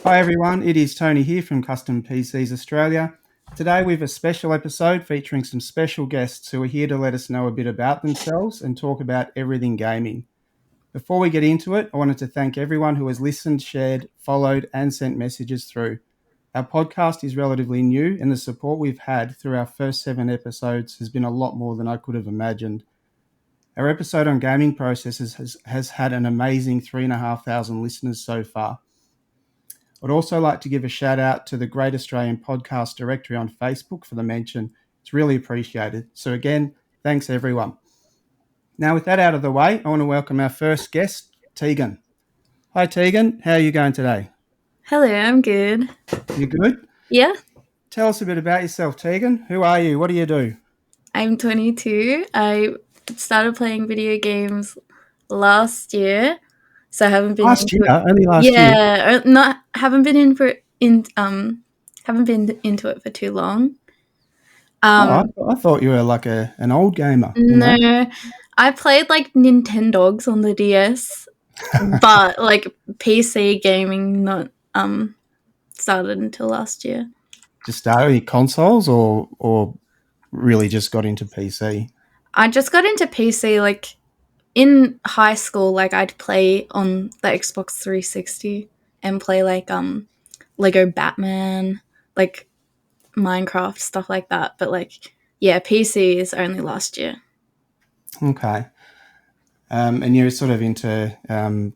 Hi everyone, it is Tony here from Custom PCs Australia. Today we have a special episode featuring some special guests who are here to let us know a bit about themselves and talk about everything gaming. Before we get into it, I wanted to thank everyone who has listened, shared, followed and sent messages through. Our podcast is relatively new and the support we've had through our first 7 episodes has been a lot more than I could have imagined. Our episode on gaming processes has had an amazing 3,500 listeners so far. I'd also like to give a shout out to the Great Australian Podcast Directory on Facebook for the mention. It's really appreciated. So again, thanks everyone. Now with that out of the way, I want to welcome our first guest, Tegan. Hi Tegan, how are you going today? Hello, I'm good. You good? Yeah, Tell us a bit about yourself, Tegan. Who are you? What do you do? I'm 22. I started playing video games last year, so I haven't been Last year, into it. only last year. Yeah, not haven't been haven't been into it for too long. I thought you were like an old gamer, you know? No, I played like Nintendogs on the DS, but like PC gaming not started until last year. Just started any consoles or really just got into PC? I just got into PC like in high school. Like I'd play on the Xbox 360 and play like Lego Batman, like Minecraft, stuff like that. But like yeah, PC is only last year. Okay. And you're sort of into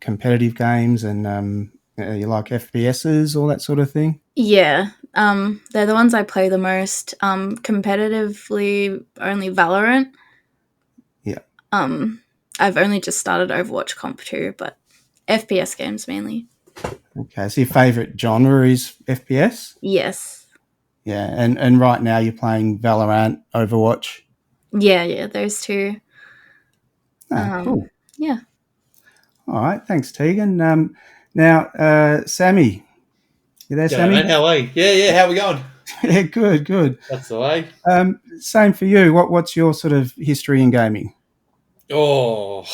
competitive games and you like FPSs, all that sort of thing? Yeah, they're the ones I play the most. Competitively, only Valorant. Yeah. I've only just started Overwatch Comp 2, but FPS games mainly. Okay. So your favourite genre is FPS? Yes. Yeah. And right now you're playing Valorant, Overwatch? Yeah, those two. Cool. Yeah. All right. Thanks, Tegan. Now, Sammy. You there, G'day, Sammy? mate. How are you? Yeah. How we going? Yeah, good. That's the way. Same for you. What's your sort of history in gaming? Oh,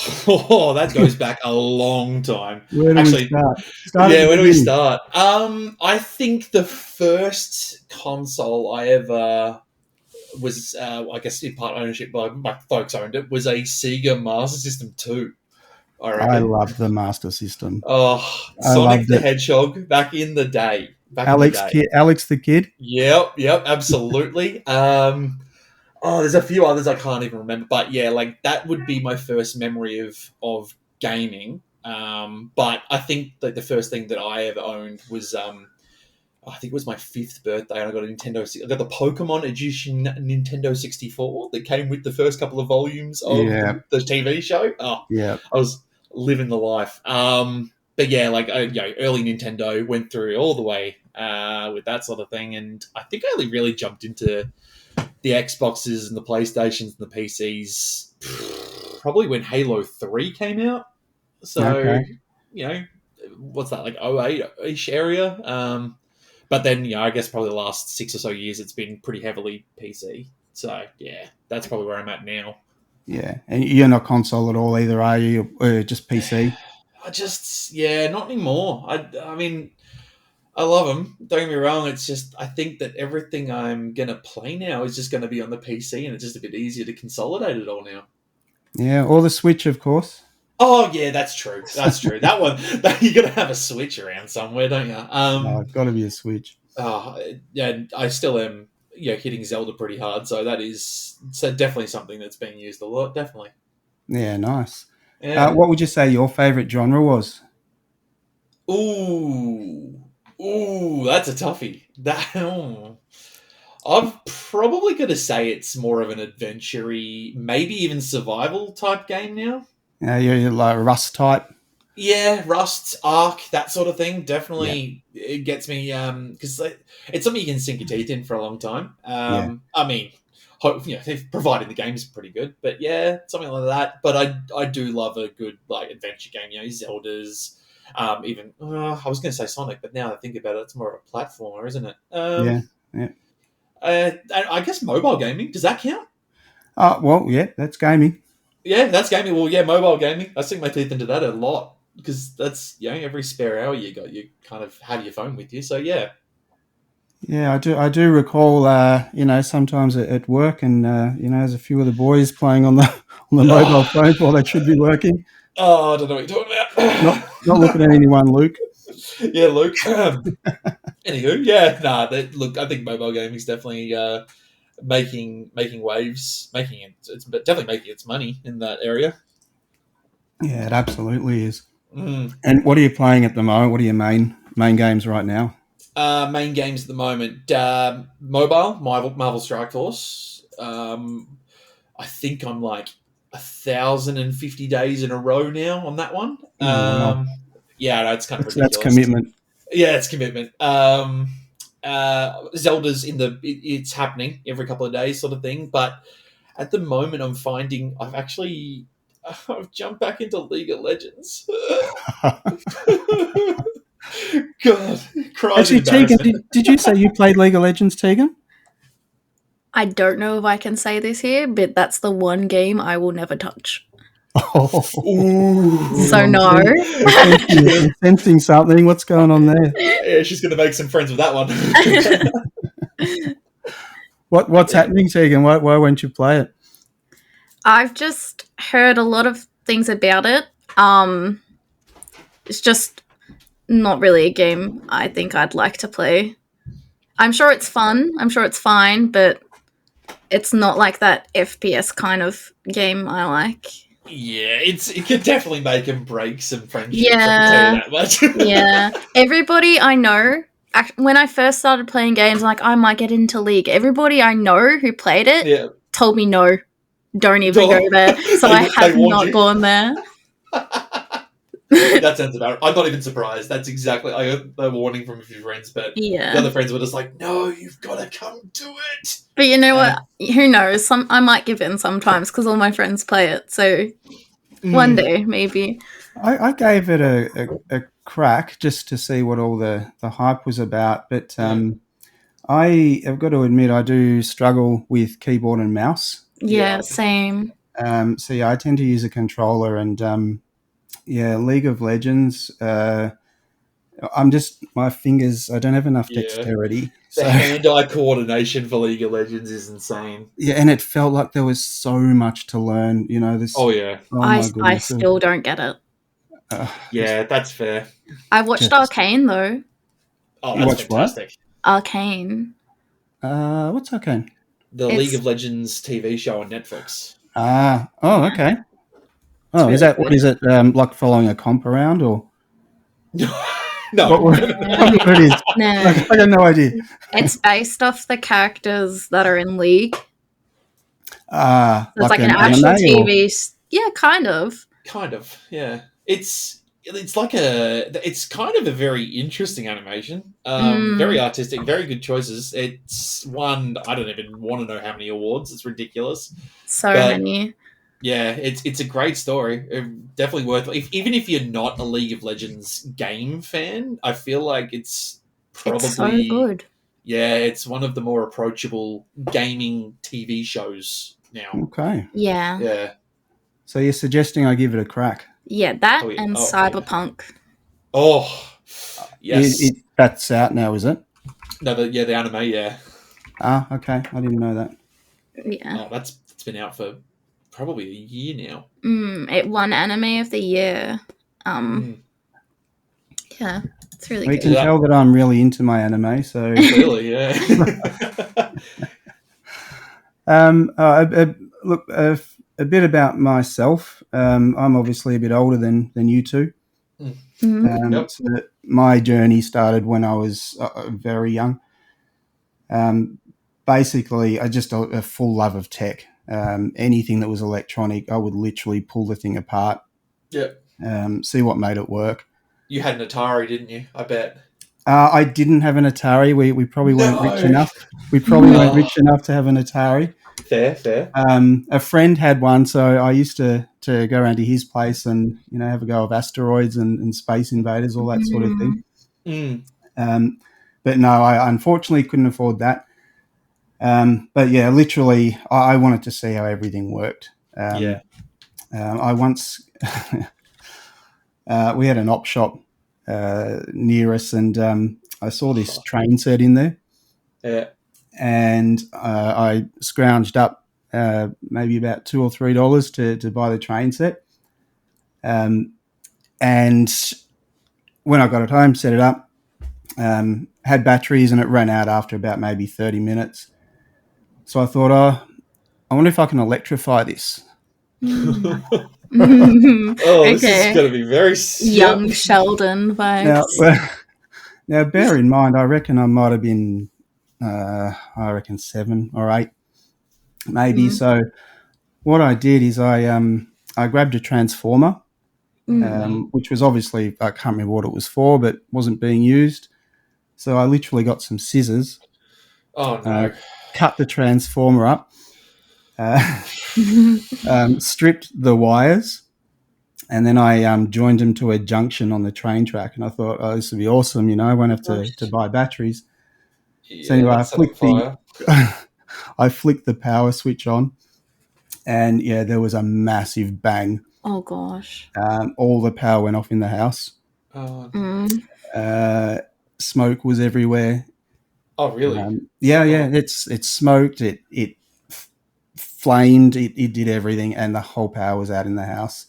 that goes back a long time. Where do we start? Where do we start? I think the first console I ever was, I guess, in part ownership by my folks owned it, was a Sega Master System 2. I reckon. I love the Master System. Oh, Sonic the Hedgehog back in the day. Alex the Kid. Yep, absolutely. There's a few others I can't even remember, but yeah, like that would be my first memory of gaming. But I think that the first thing that I ever owned was I think it was my 5th birthday, and I got a Nintendo. I got the Pokemon edition Nintendo 64 that came with the first couple of volumes of the TV show. Oh, yeah, I was living the life. But yeah, like early Nintendo, went through all the way with that sort of thing, and I think I only really jumped into the Xboxes and the PlayStations and the PCs probably when Halo 3 came out. So, what's that, like 08-ish area? But then, I guess probably the last 6 or so years it's been pretty heavily PC. So, yeah, that's probably where I'm at now. Yeah, and you're not console at all either, are you? Just PC? Not anymore. I mean, I love them. Don't get me wrong. It's just, I think that everything I'm going to play now is just going to be on the PC, and it's just a bit easier to consolidate it all now. Yeah, or the Switch, of course. Oh, yeah, that's true. That one, you got to have a Switch around somewhere, don't you? It's got to be a Switch. Yeah, I still am, hitting Zelda pretty hard, so that is definitely something that's being used a lot, definitely. Yeah, nice. Yeah. What would you say your favourite genre was? Ooh, that's a toughie. I'm probably going to say it's more of an adventure-y, maybe even survival type game now. You're like Rust type? Yeah, Rust, Ark, that sort of thing. Definitely, It gets me, because it's something you can sink your teeth in for a long time. I mean, provided the game's pretty good. But yeah, something like that. But I do love a good like adventure game, Zeldas. Even I was going to say Sonic, but now I think about it, it's more of a platformer, isn't it? Yeah. I guess mobile gaming, does that count? Well, yeah, that's gaming. Yeah, that's gaming. Well, yeah, mobile gaming. I sink my teeth into that a lot. because that's every spare hour you got, you kind of have your phone with you. So yeah. Yeah, I do recall, sometimes at work, and there's a few of the boys playing on the on the mobile phones while they should be working. Oh, I don't know what you're talking Not about. not looking at anyone, Luke. Yeah, Luke. Anywho, yeah, look, I think mobile gaming is definitely making waves, it's definitely making its money in that area. Yeah, it absolutely is. Mm. And what are you playing at the moment? What are your main games right now? Main games at the moment, mobile, Marvel Strike Force. I think I'm like 1,050 days in a row now on that one. Oh, wow. Yeah, no, it's kind of That's ridiculous. commitment. Yeah, it's commitment. Zelda's it's happening every couple of days, sort of thing. But at the moment, I'm finding I've jumped back into League of Legends. God, cries in Actually, Tegan, embarrassment. did you say you played League of Legends, Tegan? I don't know if I can say this here, but that's the one game I will never touch. Oh, Ooh. So no. I'm sensing something. What's going on there? Yeah, she's going to make some friends with that one. What's happening, Tegan? Why won't you play it? I've just heard a lot of things about it. It's just not really a game I think I'd like to play. I'm sure it's fun. I'm sure it's fine, but it's not like that FPS kind of game I like. Yeah, it can definitely make and break some friendships. Yeah. I can tell you that much. Yeah. Everybody I know, when I first started playing games, I'm like, I might get into League. Everybody I know who played it Yeah. told me no, don't even go there. So I have not gone there. That sounds about right. I'm not even surprised. That's exactly. I got a warning from a few friends, but the other friends were just like, "No, you've got to come to it." But you know what? Who knows? I might give in sometimes because all my friends play it. So one day, maybe. I gave it a crack just to see what all the hype was about, but I have got to admit I do struggle with keyboard and mouse. Yeah, same. So yeah, I tend to use a controller, and League of Legends. I'm just my fingers. I don't have enough dexterity. The hand-eye coordination for League of Legends is insane. Yeah, and it felt like there was so much to learn. This. Oh yeah. I still don't get it. Yeah, that's fair. I watched Arcane though. Oh, that's fantastic. What? Arcane. What's Arcane? The League of Legends TV show on Netflix. Oh, okay. Oh, is that what is it? Like following a comp around, or no? What it is? No, I got no idea. It's based off the characters that are in League. So it's like an actual TV. Yeah, kind of. Kind of, yeah. It's kind of a very interesting animation. Very artistic, very good choices. It's won, I don't even want to know how many awards. It's ridiculous. So many. Yeah, it's a great story. Definitely worth it. Even if you're not a League of Legends game fan, I feel like it's probably so good. Yeah, it's one of the more approachable gaming TV shows now. Okay. Yeah. Yeah. So you're suggesting I give it a crack? Yeah, that and Cyberpunk. Oh, yes. That's out now, is it? No, the anime, yeah. Okay. I didn't know that. Yeah. Oh, it's been out for probably a year now. It won Anime of the Year. Yeah, it's really good. You can tell that I'm really into my anime, so really, yeah. Look, a bit about myself. I'm obviously a bit older than you two. So my journey started when I was very young. Basically, I just a full love of tech. Anything that was electronic, I would literally pull the thing apart. Yeah. See what made it work. You had an Atari, didn't you? I bet. I didn't have an Atari. We probably weren't rich enough. We probably weren't rich enough to have an Atari. Fair. A friend had one, so I used to go around to his place and have a go of Asteroids and Space Invaders, all that sort of thing. But no, I unfortunately couldn't afford that. But yeah, literally, I wanted to see how everything worked. I once we had an op shop near us, and I saw this train set in there, and I scrounged up maybe about $2 or $3 to buy the train set. And when I got it home, set it up, had batteries, and it ran out after about maybe 30 minutes. So I thought, I wonder if I can electrify this. Oh, this Okay. is going to be very Young Sheldon vibes. Now, bear in mind, I reckon I might have been, 7 or 8, maybe. So what I did is I grabbed a transformer, which was obviously, I can't remember what it was for, but wasn't being used. So I literally got some scissors, Oh no! cut the transformer up, stripped the wires, and then I joined them to a junction on the train track. And I thought, this would be awesome. You know, I won't have to buy batteries. Yeah, So anyway, I flicked the power switch on, and yeah, there was a massive bang. Oh gosh! All the power went off in the house. Smoke was everywhere. Oh really? Yeah. It smoked. It flamed. It did everything, and the whole power was out in the house.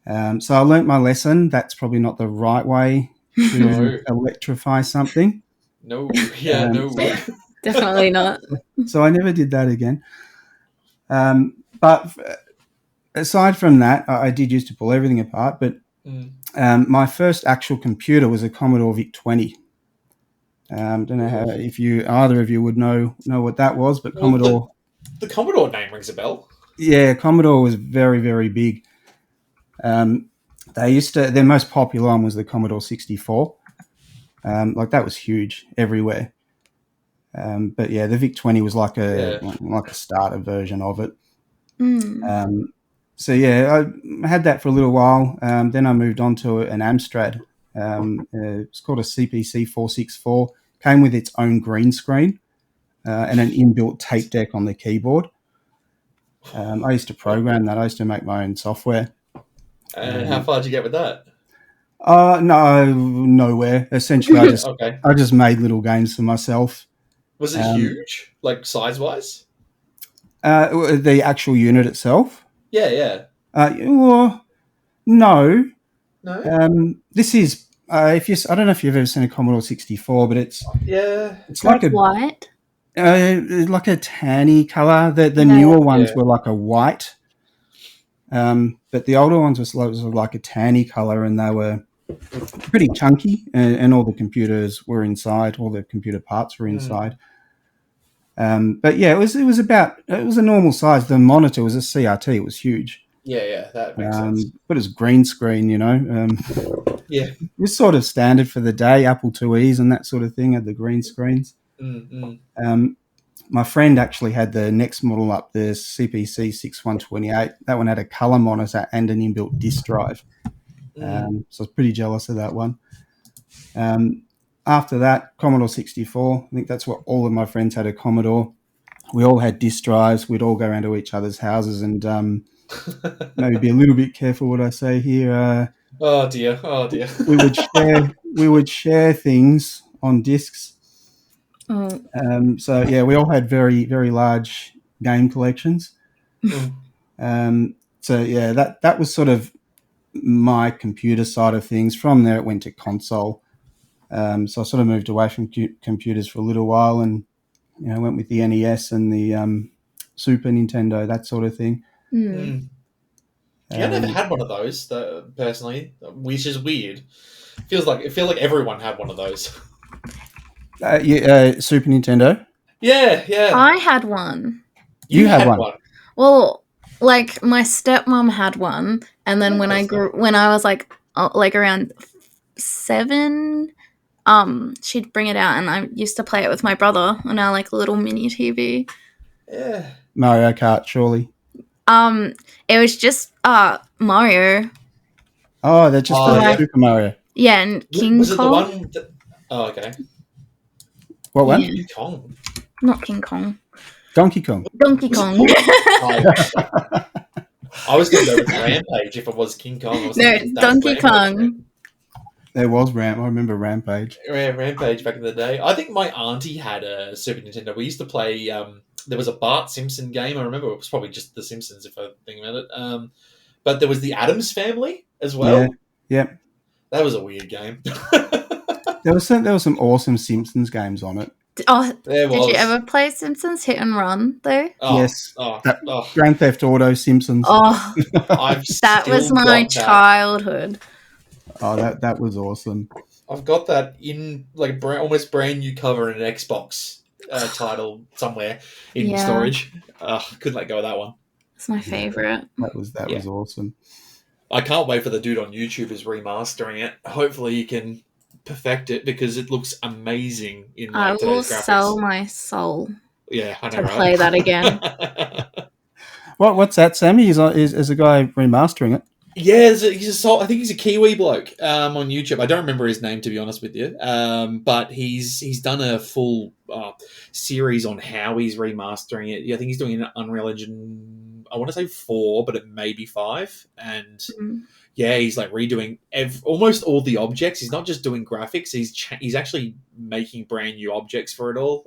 So I learnt my lesson. That's probably not the right way to electrify something. No, yeah, no. Definitely not. So I never did that again. But aside from that, I did used to pull everything apart. But my first actual computer was a Commodore VIC-20. Don't know if either of you would know what that was, but Commodore. The Commodore name rings a bell. Yeah, Commodore was very, very big. Their most popular one was the Commodore 64. That was huge everywhere. But yeah, the VIC-20 was like a starter version of it. So yeah, I had that for a little while. Then I moved on to an Amstrad. It's called a CPC 464. Came with its own green screen and an inbuilt tape deck on the keyboard. I used to program that. I used to make my own software. And how far did you get with that? No, nowhere. Essentially, I just made little games for myself. Was it huge, like size-wise? The actual unit itself? Yeah. Well, no. No. This is I don't know if you've ever seen a Commodore 64, but it's like white. Like a tanny color. The newer ones were like a white, but the older ones was like a tanny color, and they were pretty chunky, and all the computers were inside. All the computer parts were inside. But yeah, it was a normal size. The monitor was a CRT. It was huge. Yeah, that makes sense. But it's green screen, you know. Yeah, it was sort of standard for the day. Apple IIe's and that sort of thing had the green screens. My friend actually had the next model up, the CPC 6128. That one had a color monitor and an inbuilt disk drive. So I was pretty jealous of that one. After that, Commodore 64. I think that's what all of my friends had, a Commodore. We all had disk drives. We'd all go around to each other's houses and maybe be a little bit careful what I say here. Oh dear. We would share things on discs. So yeah, we all had very, very large game collections. So yeah, that was sort of my computer side of things. From there, it went to console. So I sort of moved away from computers for a little while, and went with the NES and the Super Nintendo, that sort of thing. I never had one of those personally, which is weird. It feels like everyone had one of those. Super Nintendo. Yeah. I had one. You had one. Well, like my stepmom had one, and then when I was like around 7, she'd bring it out, and I used to play it with my brother on our like little mini TV. Yeah. Mario Kart, surely. It was just Mario. Oh, they're just Super Mario. Yeah, and King Was Kong. It the one that... Oh, okay. What one? King Kong. Not King Kong. Donkey Kong. Donkey Kong. I was going to go with Rampage if it was King Kong. I was No, thinking that's Donkey Rampage, Kong. man. There was I remember Rampage. Yeah, Rampage back in the day. I think my auntie had a Super Nintendo. We used to play. There was a Bart Simpson game. I remember it was probably just The Simpsons if I think about it. But there was the Addams Family as well. Yeah. That was a weird game. There was some awesome Simpsons games on it. Oh, There did was. you ever play Simpsons Hit and Run though? Oh, Yes. Oh, That- oh, Grand Theft Auto Simpsons. Oh, I've that still was my got that. childhood. Oh, that was awesome. I've got that in like almost brand new cover in an Xbox title somewhere in storage. Couldn't let go of that one. It's my favorite. That was awesome. I can't wait for the dude on YouTube who's remastering it. Hopefully he can perfect it because it looks amazing in I like, will today's graphics. sell my soul Yeah, I know, to right? play that again. What's that, Sammy? Is a guy remastering it? Yeah, I think he's a Kiwi bloke on YouTube. I don't remember his name, to be honest with you. But he's done a full series on how he's remastering it. I think he's doing an Unreal Engine, I want to say 4, but it may be 5. And yeah, he's like redoing almost all the objects. He's not just doing graphics. He's actually making brand new objects for it all.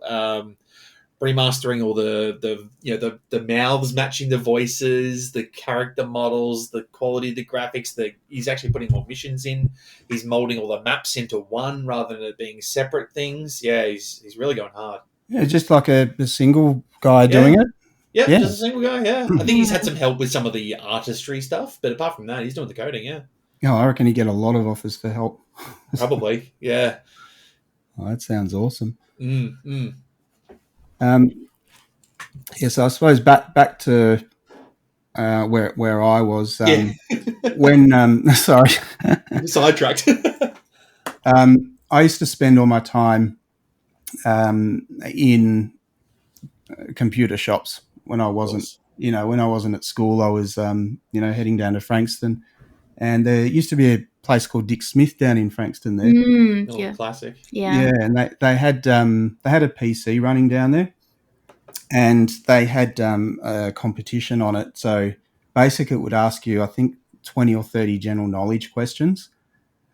Remastering all the mouths matching the voices, the character models, the quality of the graphics. He's actually putting more missions in. He's molding all the maps into one rather than it being separate things. Yeah, he's really going hard. Yeah, just like a single guy doing it. Yeah, just a single guy. Yeah, I think he's had some help with some of the artistry stuff, but apart from that, he's doing the coding. Yeah. Oh, I reckon he get a lot of offers for help. Probably. Yeah. Oh, that sounds awesome. Mm. So I suppose back to where I was when sorry, sidetracked. I used to spend all my time in computer shops when I wasn't at school. I was heading down to Frankston, and there used to be a place called Dick Smith down in Frankston there. Yeah, classic. Yeah, and they had a PC running down there, and they had a competition on it. So basically, it would ask you, I think, 20 or 30 general knowledge questions.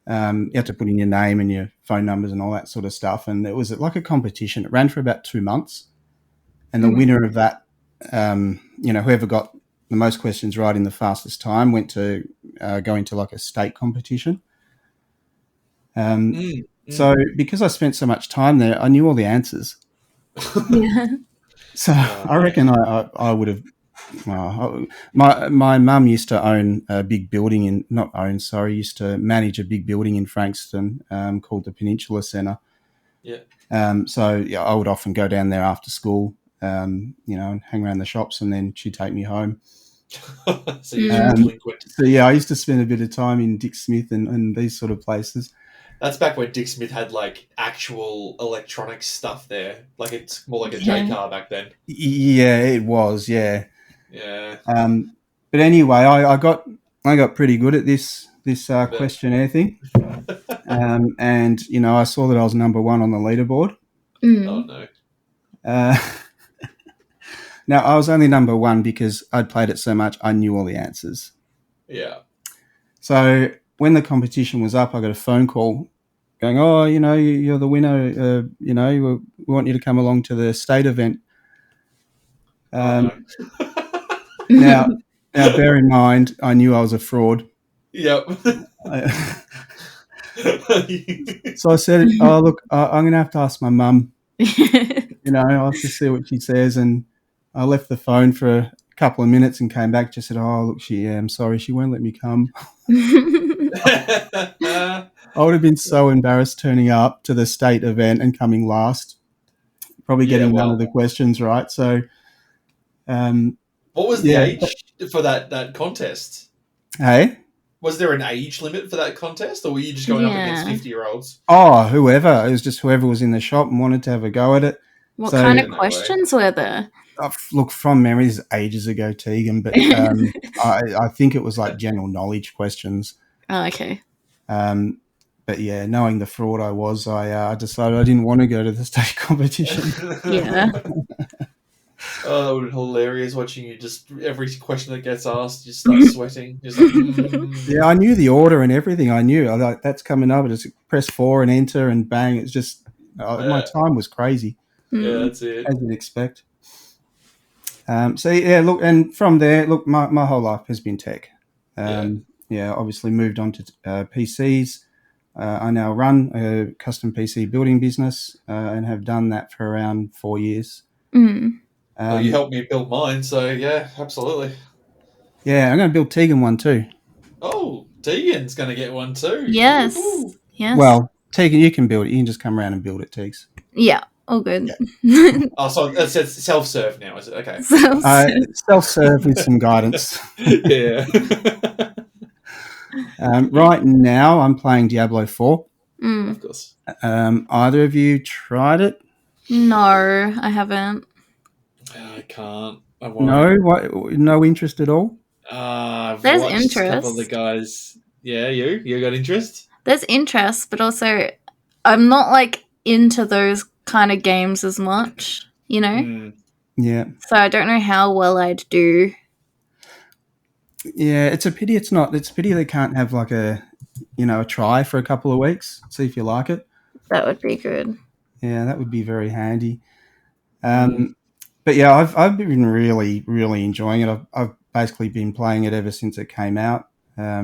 You have to put in your name and your phone numbers and all that sort of stuff. And it was like a competition. It ran for about 2 months. And the winner of that, whoever got the most questions right in the fastest time went to go into like a state competition. So because I spent so much time there, I knew all the answers. Yeah. So I reckon I would have. My mum used to own a big building used to manage a big building in Frankston called the Peninsula Centre. Yeah. So yeah, I would often go down there after school, and hang around the shops, and then she'd take me home. So yeah, I used to spend a bit of time in Dick Smith and these sort of places. That's back when Dick Smith had like actual electronics stuff there. Like it's more like a J car back then. Yeah, it was. Yeah. Yeah. But anyway, I got pretty good at this questionnaire thing, and I saw that I was number 1 on the leaderboard. Oh no. Now I was only number 1 because I'd played it so much. I knew all the answers. Yeah. So when the competition was up, I got a phone call going, "Oh, you're the winner. We want you to come along to the state event." Now, bear in mind, I knew I was a fraud. Yep. So I said, "Oh, look, I'm going to have to ask my mum. I'll have to see what she says." And I left the phone for a couple of minutes and came back. Just said, "Oh, look, I'm sorry, she won't let me come." I would have been so embarrassed turning up to the state event and coming last, probably getting none of the questions right. So, what was the age for that contest? Hey, was there an age limit for that contest, or were you just going up against 50-year-olds? Oh, whoever. It was just whoever was in the shop and wanted to have a go at it. What kind of questions were there? Look, from memory, this is ages ago, Tegan, but I think it was like general knowledge questions. Oh, okay. But yeah, knowing the fraud I was, I decided I didn't want to go to the state competition. Yeah. Oh, that would be hilarious watching you just every question that gets asked, you start sweating. Just like, Yeah, I knew the order and everything. I knew I like that's coming up. I just press 4 and enter and bang. It's just my time was crazy, yeah, that's it. as you'd expect. So yeah, look, and from there, look, my whole life has been tech. Yeah, obviously moved on to PCs. I now run a custom PC building business and have done that for around 4 years. Well, you helped me build mine, so yeah, absolutely. Yeah, I'm going to build Tegan one too. Oh, Tegan's going to get one too. Yes. Woo-hoo. Yes. Well, Tegan, you can build it. You can just come around and build it, Tegs. Yeah. All good. Oh, so it's self-serve now, is it? Okay. Self-serve with some guidance. Yeah. Right now, I'm playing Diablo 4. Of course. Either of you tried it? No, I haven't. I can't. I won't. No? What, no interest at all? I've There's watched a couple of the interest. guys. Yeah, you got interest? There's interest, but also I'm not like into those kind of games as much, you know? Yeah. So I don't know how well I'd do. Yeah, it's a pity it's not. It's a pity they can't have like a try for a couple of weeks, see if you like it. That would be good. Yeah, that would be very handy. But yeah, I've been really, really enjoying it. I've basically been playing it ever since it came out. I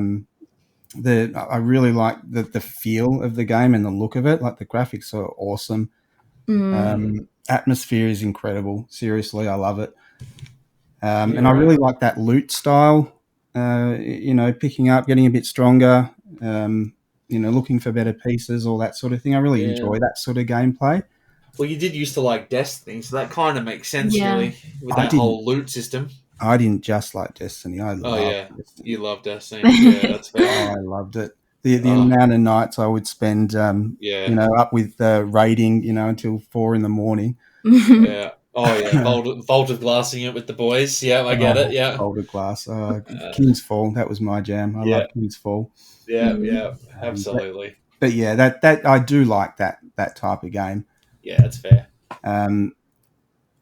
really like the feel of the game and the look of it. Like the graphics are awesome. Atmosphere is incredible. Seriously, I love it. And I really like that loot style. Picking up, getting a bit stronger. Looking for better pieces, all that sort of thing. I really enjoy that sort of gameplay. Well, you did used to like Destiny, so that kind of makes sense, really, with I that whole loot system. I didn't just like Destiny. I loved Destiny. You love Destiny. Yeah, that's fair. Oh, I loved it. The amount of nights I would spend, up with raiding, until 4 a.m. Yeah. Oh yeah, Vault of Glassing it with the boys. Yeah, I get it. Yeah. Vault of Glass. King's Fall. That was my jam. I love King's Fall. Yeah, absolutely. But yeah, that I do like that type of game. Yeah, that's fair.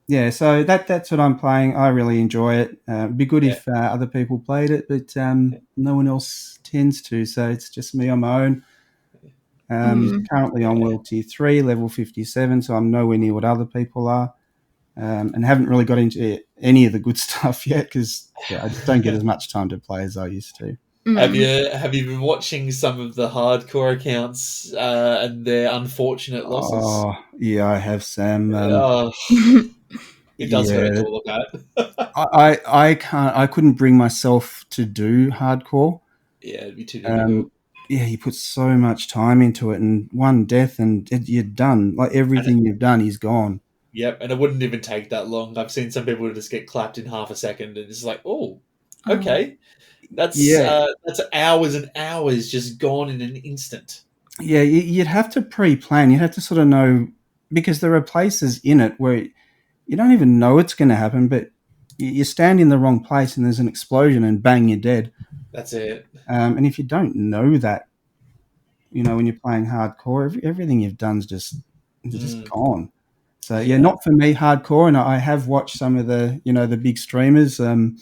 Yeah, so that's what I'm playing. I really enjoy it. It'd be good if other people played it, but no one else tends to. So it's just me on my own. Currently on World Tier 3, level 57, so I'm nowhere near what other people are. And haven't really got into any of the good stuff yet because I just don't get as much time to play as I used to. Have you been watching some of the hardcore accounts and their unfortunate losses? Oh, yeah, I have, Sam. It does hurt to look at. I couldn't bring myself to do hardcore. Yeah, it'd be too difficult. Yeah, you put so much time into it, and one death, and you're done. Like everything you've done is gone. Yep, and it wouldn't even take that long. I've seen some people just get clapped in half a second, and it's like, oh, okay, that's hours and hours just gone in an instant. Yeah, you'd have to pre-plan. You'd have to sort of know, because there are places in it where you don't even know it's going to happen, but you stand in the wrong place and there's an explosion and bang, you're dead. That's it. And if you don't know that, when you're playing hardcore, everything you've done's just gone. So yeah, not for me, hardcore. And I have watched some of the, the big streamers who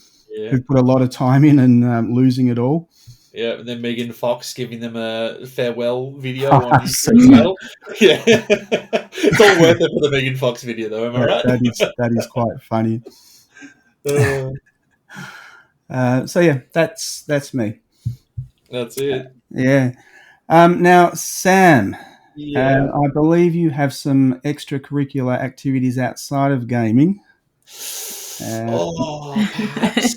put a lot of time in and losing it all. Yeah, and then Megan Fox giving them a farewell video on YouTube channel. Yeah, it's all worth it for the Megan Fox video, though. Am I right? That is quite funny. So yeah, that's me. That's it. Yeah. Now, Sam, Yeah. I believe you have some extracurricular activities outside of gaming. Perhaps.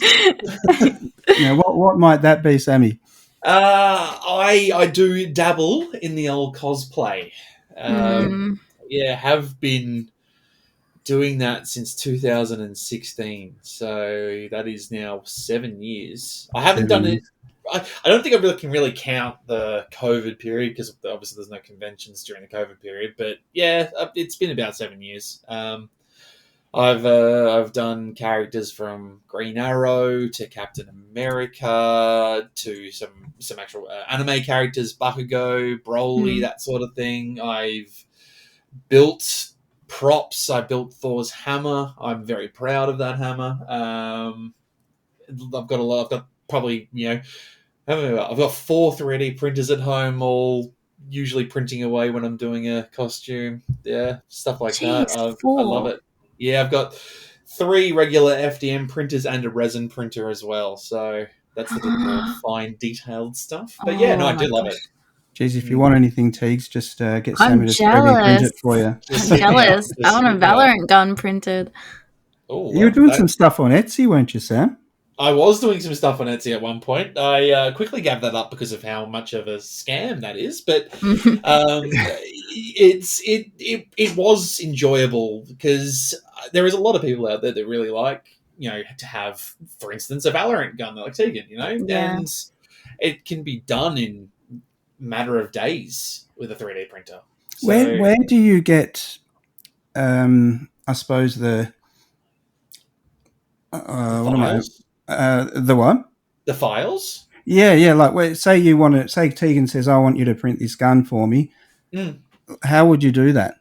What might that be, Sammy? I do dabble in the old cosplay. Have been doing that since 2016. So that is now 7 years. I haven't done it. I don't think I can really count the COVID period because obviously there's no conventions during the COVID period. But yeah, it's been about 7 years. I've done characters from Green Arrow to Captain America to some actual anime characters, Bakugo, Broly, that sort of thing. I've built props. I built Thor's hammer. I'm very proud of that hammer. I've got a lot. I've got probably, I've got 4 3D printers at home, all usually printing away when I'm doing a costume. Yeah, stuff like that. Jeez, I love 4. it. Yeah, I've got 3 regular FDM printers and a resin printer as well. So that's the bit more fine, detailed stuff. But yeah, no, Oh I my do love gosh. it. Geez, if you want anything, Teagues, just get I'm Sammy to 3D print jealous. it for you. Just I'm hit me up. jealous. I Just want a hit me up. Valorant gun printed. Oh You were well, doing some stuff on Etsy, weren't you, Sam? I was doing some stuff on Etsy at one point. I quickly gave that up because of how much of a scam that is. But it was enjoyable because there is a lot of people out there that really like, to have, for instance, a Valorant gun like Tegan, Yeah. and it can be done in a matter of days with a 3D printer. So Where do you get, I suppose, the the what am I? files, The what? the files. Yeah. Like, say you want to, say Tegan says, "I want you to print this gun for me." Mm. How would you do that?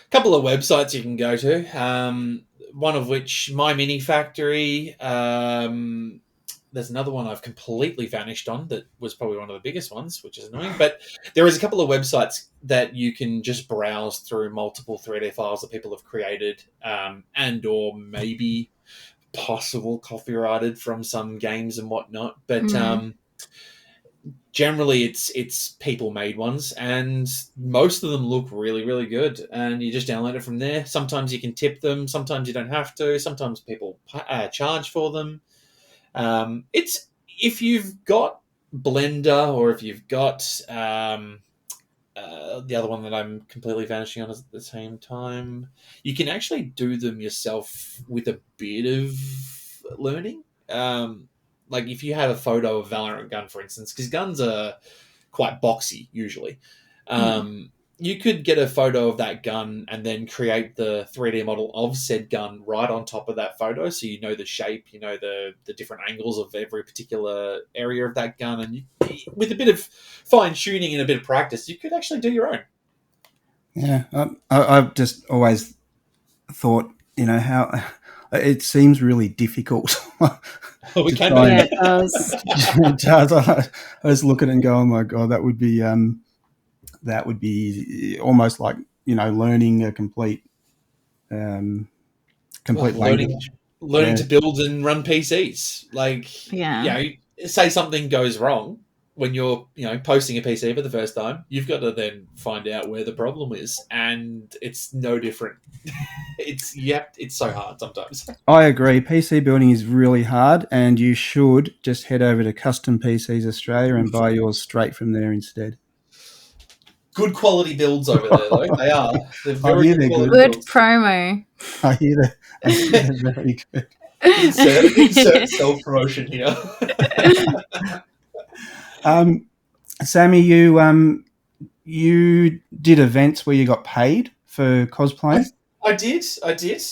Couple of websites you can go to. One of which, My Mini Factory. There's another one I've completely vanished on that was probably one of the biggest ones, which is annoying. But there is a couple of websites that you can just browse through multiple 3D files that people have created, and or maybe possible copyrighted from some games and whatnot. But generally it's people made ones, and most of them look really, really good, and you just download it from there. Sometimes you can tip them, sometimes you don't have to, sometimes people charge for them. It's, if you've got Blender, or if you've got the other one that I'm completely vanishing on at the same time, you can actually do them yourself with a bit of learning. Like if you have a photo of Valorant gun, for instance, because guns are quite boxy usually. You could get a photo of that gun and then create the 3D model of said gun right on top of that photo, so you know the shape, the different angles of every particular area of that gun, and with a bit of fine tuning and a bit of practice, you could actually do your own. Yeah, I've just always thought, how it seems really difficult. We can try be. Yeah, it does. It does. I just look at it and go, "Oh my god, that would be almost like learning a complete language." Learning Yeah. to build and run PCs. Like, Yeah. say something goes wrong when you're, posting a PC for the first time. You've got to then find out where the problem is, and it's no different. It's so hard sometimes. I agree. PC building is really hard, and you should just head over to Custom PCs Australia and buy yours straight from there instead. Good quality builds over there, though. They are. They're very hear good they're quality Good builds. promo. I hear they're very good. Insert self promotion here. Sammy, you did events where you got paid for cosplaying? I did.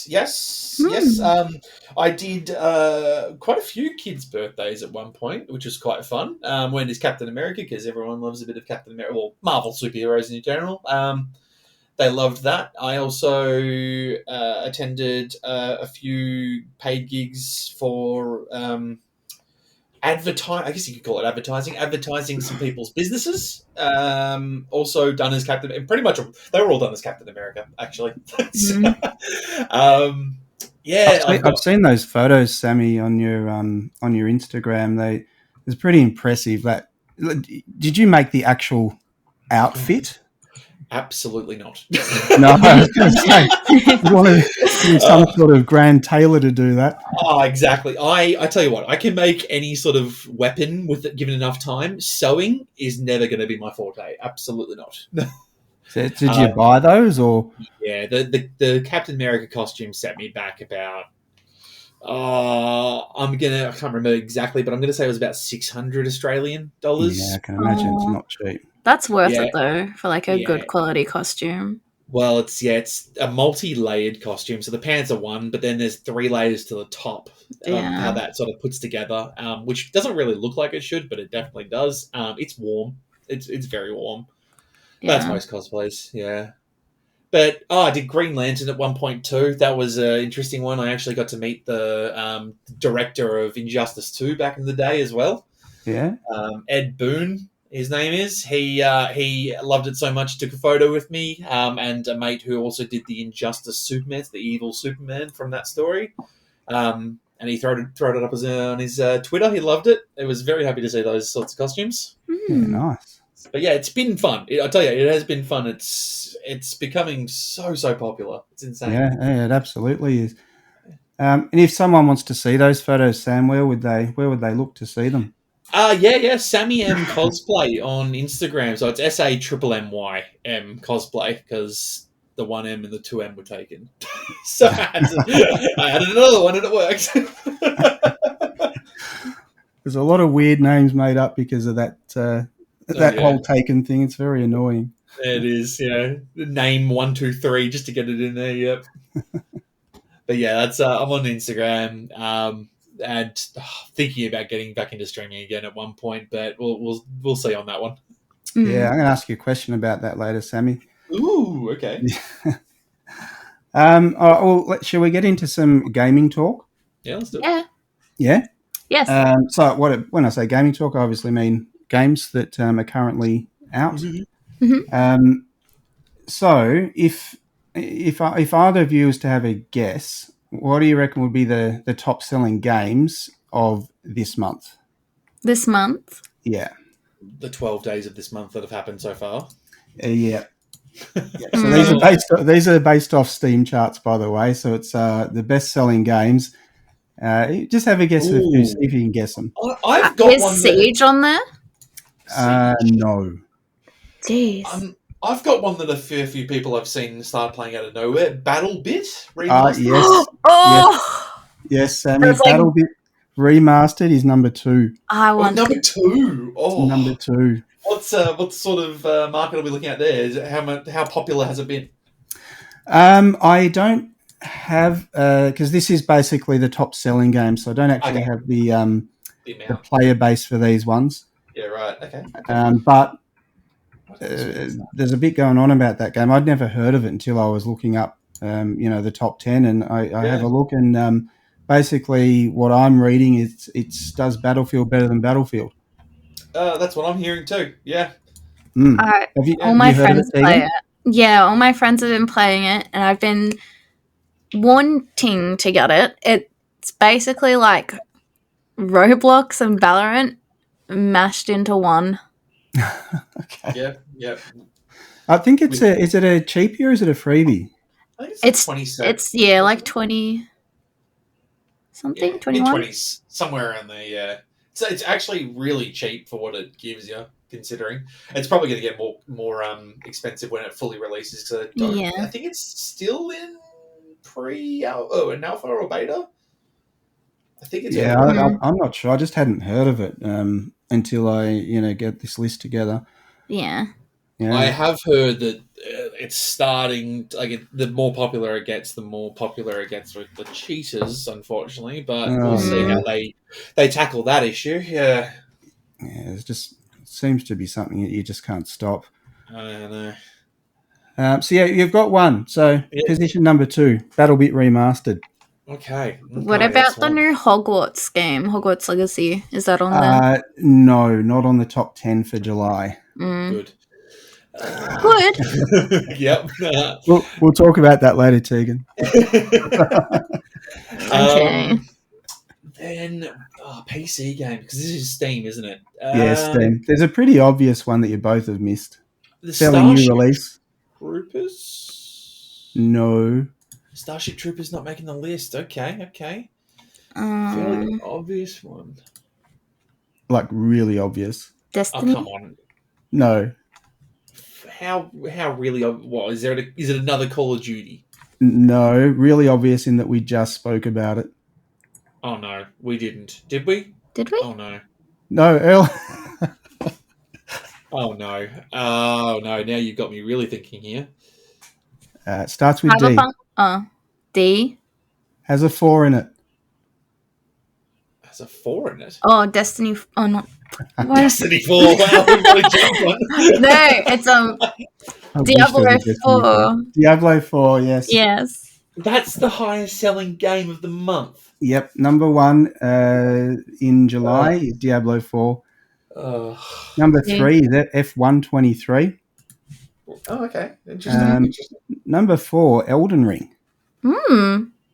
Yes. I did quite a few kids' birthdays at one point, which was quite fun. Went as Captain America, because everyone loves a bit of Captain America, well, Marvel superheroes in general. They loved that. I also attended a few paid gigs for advertise. I guess you could call it advertising some people's businesses. Also done as Captain, and pretty much they were all done as Captain America, actually. Yeah, I've seen those photos, Sammy, on your Instagram. It's pretty impressive. Did you make the actual outfit? absolutely not. No, I was going to say you want to do some sort of grand tailor to do that. Oh, exactly. I tell you what, I can make any sort of weapon with it given enough time. Sewing is never going to be my forte. Absolutely not. So, did you buy those or? Yeah, the Captain America costume set me back about. I can't remember exactly, but I'm gonna say it was about 600 Australian dollars. Yeah, I can imagine it's not cheap. That's worth it though, for like a Yeah. good quality costume. Well, it's a multi-layered costume. So the pants are one, but then there's 3 layers to the top. How that sort of puts together, which doesn't really look like it should, but it definitely does. It's warm. It's very warm. Yeah. That's most cosplays. Yeah. But I did Green Lantern at one point too. That was an interesting one. I actually got to meet the director of Injustice 2 back in the day as well. Yeah. Ed Boon, his name is. He loved it so much, he took a photo with me, and a mate who also did the Injustice Superman, the evil Superman from that story. And he throw it up on his Twitter. He loved it. He was very happy to see those sorts of costumes. Yeah, nice. But yeah, it's been fun. I tell you, it has been fun. It's becoming so popular. It's insane. Yeah, it absolutely is. And if someone wants to see those photos, Sam, where would they look to see them? Yeah. Sammy and cosplay on Instagram. So it's SAMMYM cosplay because the 1M and the 2M were taken. So I added another one and it worked. There's a lot of weird names made up because of that whole taken thing. It's very annoying. It is, name 123 just to get it in there. Yep. But yeah, that's I'm on Instagram and thinking about getting back into streaming again at one point, but we'll see on that one. Yeah, I'm going to ask you a question about that later, Sammy. Ooh, okay. Shall we get into some gaming talk? Yeah, let's do it. Yeah. Yeah. Yes. So when I say gaming talk, I obviously mean games that are currently out. Mm-hmm. So if either of you was to have a guess, what do you reckon would be the top selling games of this month? This month? Yeah. The 12 days of this month that have happened so far. Yeah. So these are based off Steam charts, by the way. So it's the best selling games. Just have a guess see if you can guess them. I've got one. Is Siege on there? No. Jeez. I've got one that a fair few people I've seen start playing out of nowhere. BattleBit remastered. Yes. Yes, Sammy. BattleBit remastered is number 2. I want number 2. Oh, number 2. What sort of market are we looking at there? Is it how popular has it been? I don't have because this is basically the top selling game, so I don't actually have the player base for these ones. Yeah, right. Okay. But there's a bit going on about that game. I'd never heard of it until I was looking up, the top 10, and I have a look, and basically what I'm reading is it does Battlefield better than Battlefield. That's what I'm hearing too. Yeah. All my friends play it. Yeah, all my friends have been playing it, and I've been wanting to get it. It's basically like Roblox and Valorant mashed into one. Okay. Yeah. I think is it a cheapie or is it a freebie? I think it's 27. It's like 20 something, 21. 20s, somewhere around there. Yeah. So it's actually really cheap for what it gives you, considering it's probably going to get more expensive when it fully releases. So I think it's still in an alpha or beta. I think it's I'm not sure. I just hadn't heard of it until I get this list together. Yeah. I have heard that it's starting the more popular it gets, the more popular it gets with the cheaters, unfortunately. But we'll see how they tackle that issue. Yeah. Yeah, it seems to be something that you just can't stop. I don't know. So you've got one. So position number 2, BattleBit remastered. Okay. What about the new Hogwarts game, Hogwarts Legacy? Is that on there? No, not on the top 10 for July. Good. Good. Yep. We'll talk about that later, Tegan. Okay. Then PC game, because this is Steam, isn't it? Yeah, Steam. There's a pretty obvious one that you both have missed. The fairly new release. Troopers? No. Starship Troopers not making the list. Okay. Fairly obvious one. Like really obvious. Destiny? Oh, come on. No. How really? What is there? Is it another Call of Duty? No, really obvious in that we just spoke about it. Oh no, we didn't. Did we? Did we? Oh no. No, Earl. Oh no. Oh no. Now you've got me really thinking here. It starts with D. D. Has a 4 in it. There's a 4 in it. Oh, Destiny. Oh, not. What is Destiny 4. Wow, we really jumped one. No, it's I wish there Diablo was a Destiny 4. Diablo 4, yes. Yes. That's the highest selling game of the month. Yep, number one in July is Diablo 4. Number Yeah. 3 is F123. Oh, okay. Interesting. Number 4, Elden Ring.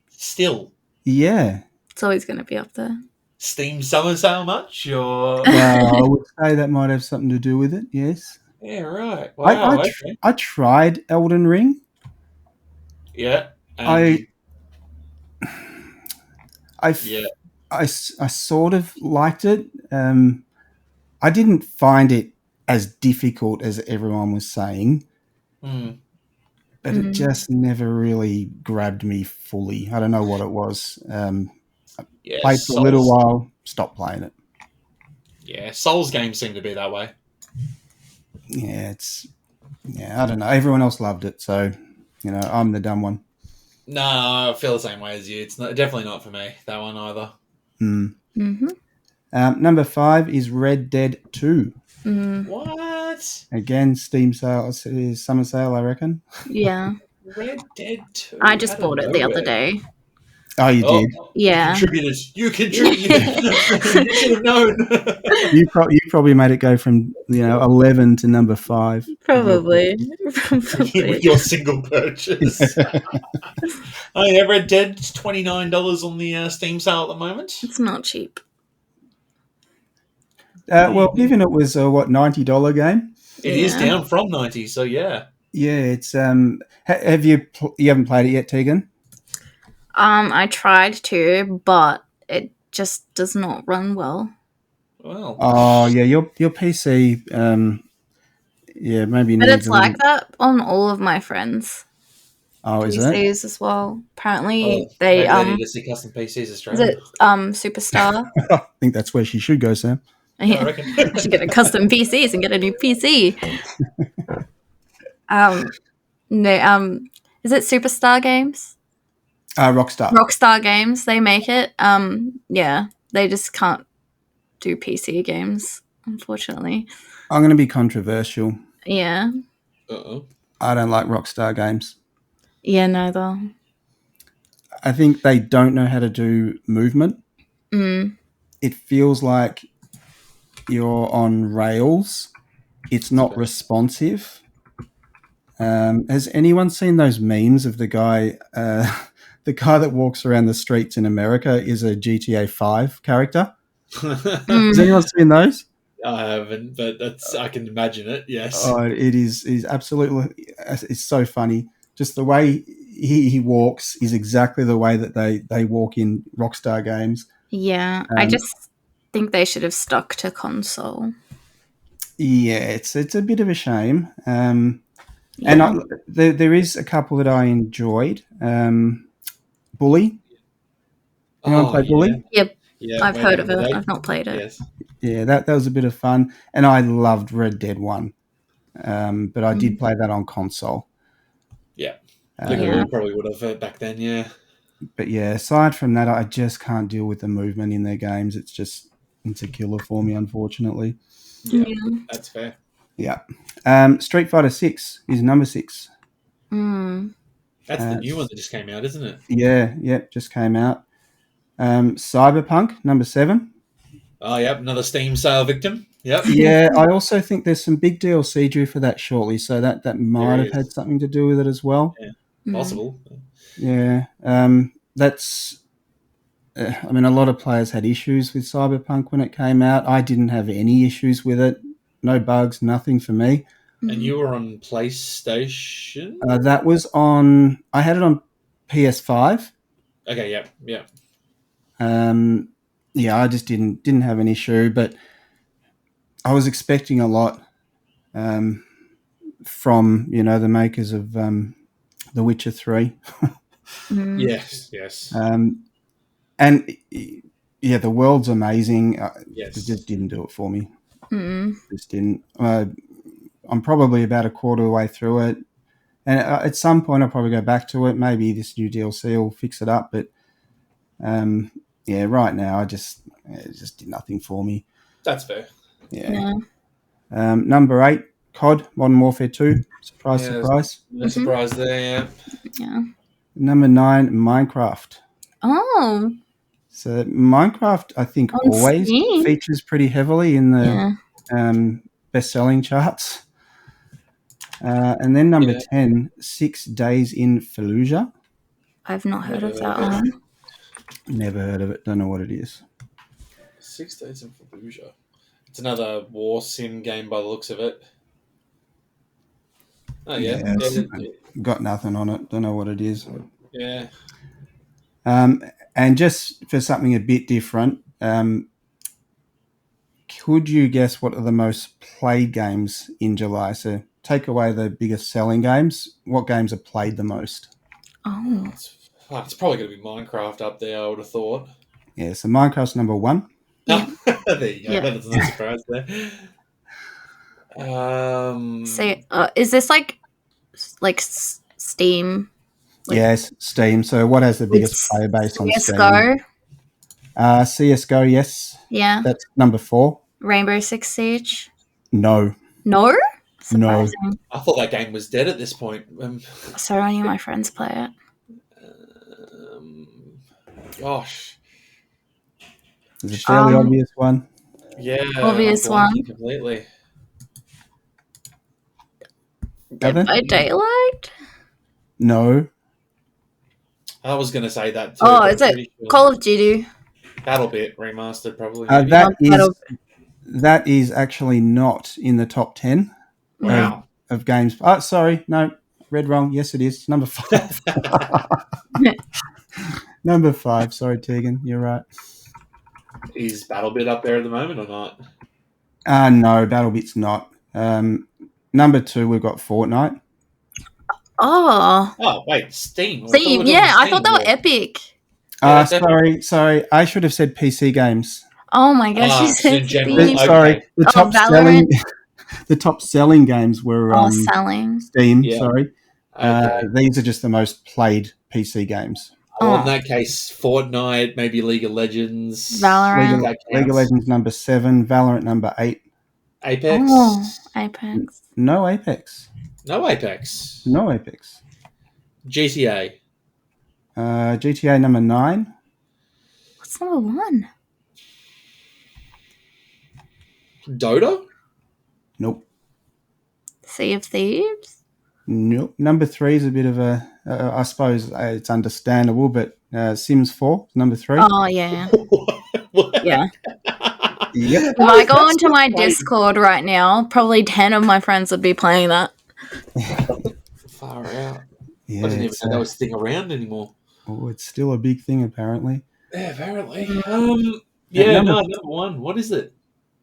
Still, Yeah. It's always going to be up there. Steam summer sale much? Or Well, I would say that might have something to do with it, yes. yeah, right. Wow. Okay. I tried Elden Ring. Yeah. I Yeah. I sort of liked it. I didn't find it as difficult as everyone was saying, but it just never really grabbed me fully. I don't know what it was. Yeah. Played for a little while, stopped playing it. Yeah. Souls games seem to be that way. Yeah, I don't know. Everyone else loved it, so I'm the dumb one. No, I feel the same way as you. It's definitely not for me, that one either. Number 5 is Red Dead 2. What? Again, Steam sale, summer sale, I reckon. Yeah. Red Dead 2. I just bought it the other day. Oh, you did? Yeah. You contributed. You should have known. You probably made it go from 11 to number 5. Probably. With your single purchase. Red Dead's $29 on the Steam sale at the moment. It's not cheap. Well, given it was a $90 game, it is down from 90. So yeah. Yeah, it's have you haven't played it yet, Tegan? I tried to, but it just does not run well. Well. Oh yeah, your PC. Yeah, maybe. But it's like that on all of my friends. Oh, is PCs it? as well. Apparently, they need to see custom PCs Australia. Is it Superstar? I think that's where she should go, Sam. Yeah. I reckon. I should get a custom PCs and get a new PC. No. Is it Superstar Games? Rockstar. Rockstar Games. They make it. Yeah. They just can't do PC games, unfortunately. I'm going to be controversial. Yeah. Uh-oh. I don't like Rockstar games. Yeah, neither. I think they don't know how to do movement. It feels like you're on rails. It's not responsive. Has anyone seen those memes of the guy that walks around the streets in America is a GTA 5 character? Has anyone seen those? I haven't, but I can imagine it. Yes. Oh, it is absolutely. It's so funny. Just the way he walks is exactly the way that they walk in Rockstar games. Yeah, I just think they should have stuck to console. Yeah, it's a bit of a shame. And there is a couple that I enjoyed. Bully. Anyone play Bully? Yep. Yeah, I've heard of it. I've not played it. Yes. Yeah, that was a bit of fun. And I loved Red Dead 1. But I did play that on console. Yeah. We probably would have back then, yeah. But yeah, aside from that, I just can't deal with the movement in their games. It's a killer for me, unfortunately. Yeah. That's fair. Yeah. Street Fighter 6 is number 6. That's the new one that just came out, isn't it? Yeah, just came out. Cyberpunk, number 7. Oh, yep, another Steam sale victim. Yep. Yeah, I also think there's some big DLC due for that shortly, so that might have had something to do with it as well. Yeah, possible. Yeah, that's. I mean, a lot of players had issues with Cyberpunk when it came out. I didn't have any issues with it. No bugs, nothing for me. And you were on PlayStation? That was on. I had it on PS5. Okay. Yeah. Yeah, I just didn't have an issue, but I was expecting a lot from the makers of The Witcher 3. Yes. And yeah, the world's amazing. Yes. It just didn't do it for me. Just didn't. I'm probably about a quarter of the way through it, and at some point I'll probably go back to it. Maybe this new DLC will fix it up, but yeah, right now it just did nothing for me. That's fair. Yeah. Number 8, COD, Modern Warfare 2. Surprise, Yeah, surprise. no surprise there. Yeah. Number 9, Minecraft. Oh, So Minecraft, I think, on always Steam. features pretty heavily in the Yeah. best-selling charts. And then number Yeah. 10, 6 Days in Fallujah. I've not heard Never of that heard of one. Never heard of it. Don't know what it is. 6 Days in Fallujah. It's another war sim game by the looks of it. Oh yeah, Yes, got nothing on it. Don't know what it is. yeah. And just for something a bit different, could you guess what are the most played games in July? So take away the biggest selling games. What games are played the most? Oh, It's probably going to be Minecraft up there, I would have thought. Yeah, so Minecraft's number 1. Yeah. There you go. Yeah. That's no surprise there. so is this like Steam? Like, Yes, Steam. So what has the biggest it's player base on Steam? CS:GO? CS:GO, yes. Yeah. That's number 4. Rainbow Six Siege? No. No? No. Surprising. I thought that game was dead at this point. So many of my friends play it. Gosh. It's a fairly obvious one. Yeah. Obvious I'm one. blanking completely. Dead by Daylight? No. I was going to say that too. Oh, but is I'm it pretty sure. Call of Duty? BattleBit remastered, probably. That is actually not in the top 10 Wow. of games. Oh, sorry. No, read wrong. Yes, it is. Number 5. Number 5. Sorry, Tegan. You're right. Is BattleBit up there at the moment or not? No, BattleBit's not. Number 2, we've got Fortnite. Oh, Wait, Steam. Steam. Yeah, I thought they were Epic. Yeah, that's Sorry. I should have said PC games. Oh my gosh, you said in general. Steam. Sorry, the top Valorant. the top selling games were Selling. Steam. Yeah. Sorry, Okay. these are just the most played PC games. Well, in that case, Fortnite, maybe League of Legends, Valorant. League of Legends number 7, Valorant number 8. Apex. Oh, Apex. No Apex. No Apex. No Apex. GTA. GTA number 9. What's number 1? Dota. Nope. Sea of Thieves. Nope. Number 3 is a bit of a. I suppose it's understandable, but Sims 4 is number 3. Oh yeah. What? Yeah. Yep. If I go into my Discord right now, probably 10 of my friends would be playing that. Far out. Yeah, I didn't even know that was a thing around anymore. Oh, it's still a big thing apparently. Yeah, apparently. number 1. What is it?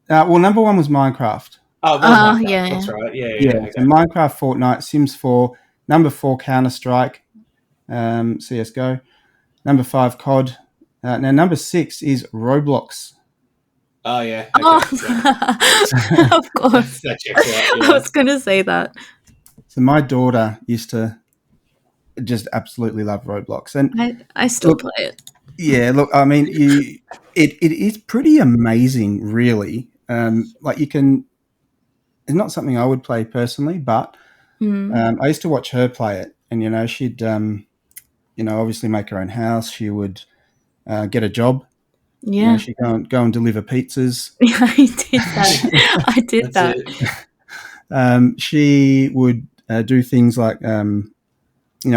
Well, number 1 was Minecraft. Oh, Minecraft. yeah. Yeah. That's right. Yeah. Yeah, so Minecraft, Fortnite, Sims 4. Number 4, Counter-Strike, CSGO. Number 5, COD. Now, number 6 is Roblox. Oh, yeah. Oh, of course. That checks out. I was going to say that. So my daughter used to just absolutely love Roblox. And I still play it. yeah, look, I mean, it is pretty amazing, really. Like you can, it's not something I would play personally, but I used to watch her play it, and she'd obviously make her own house. She would get a job. Yeah, she'd go and deliver pizzas. Yeah, I did that. I did that. She would do things like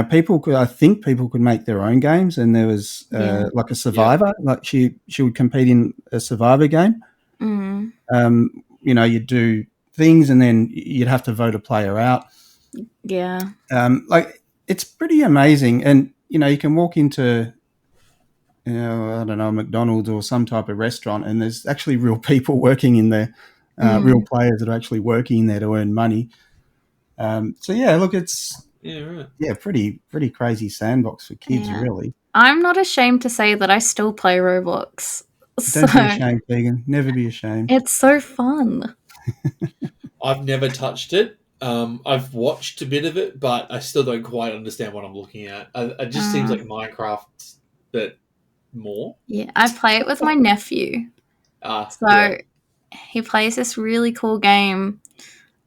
people could make their own games, and there was like a Survivor. Like she would compete in a Survivor game. You'd do things, and then you'd have to vote a player out. Yeah. Like it's pretty amazing, and you can walk into I don't know, McDonald's or some type of restaurant, and there's actually real people working in there, real players that are actually working in there to earn money. So yeah, look, it's pretty crazy sandbox for kids, really. I'm not ashamed to say that I still play Roblox. Don't be ashamed, Tegan. Never be ashamed. It's so fun. I've never touched it. I've watched a bit of it, but I still don't quite understand what I'm looking at. It just seems like Minecraft, but more? Yeah, I play it with my nephew. So Yeah. he plays this really cool game.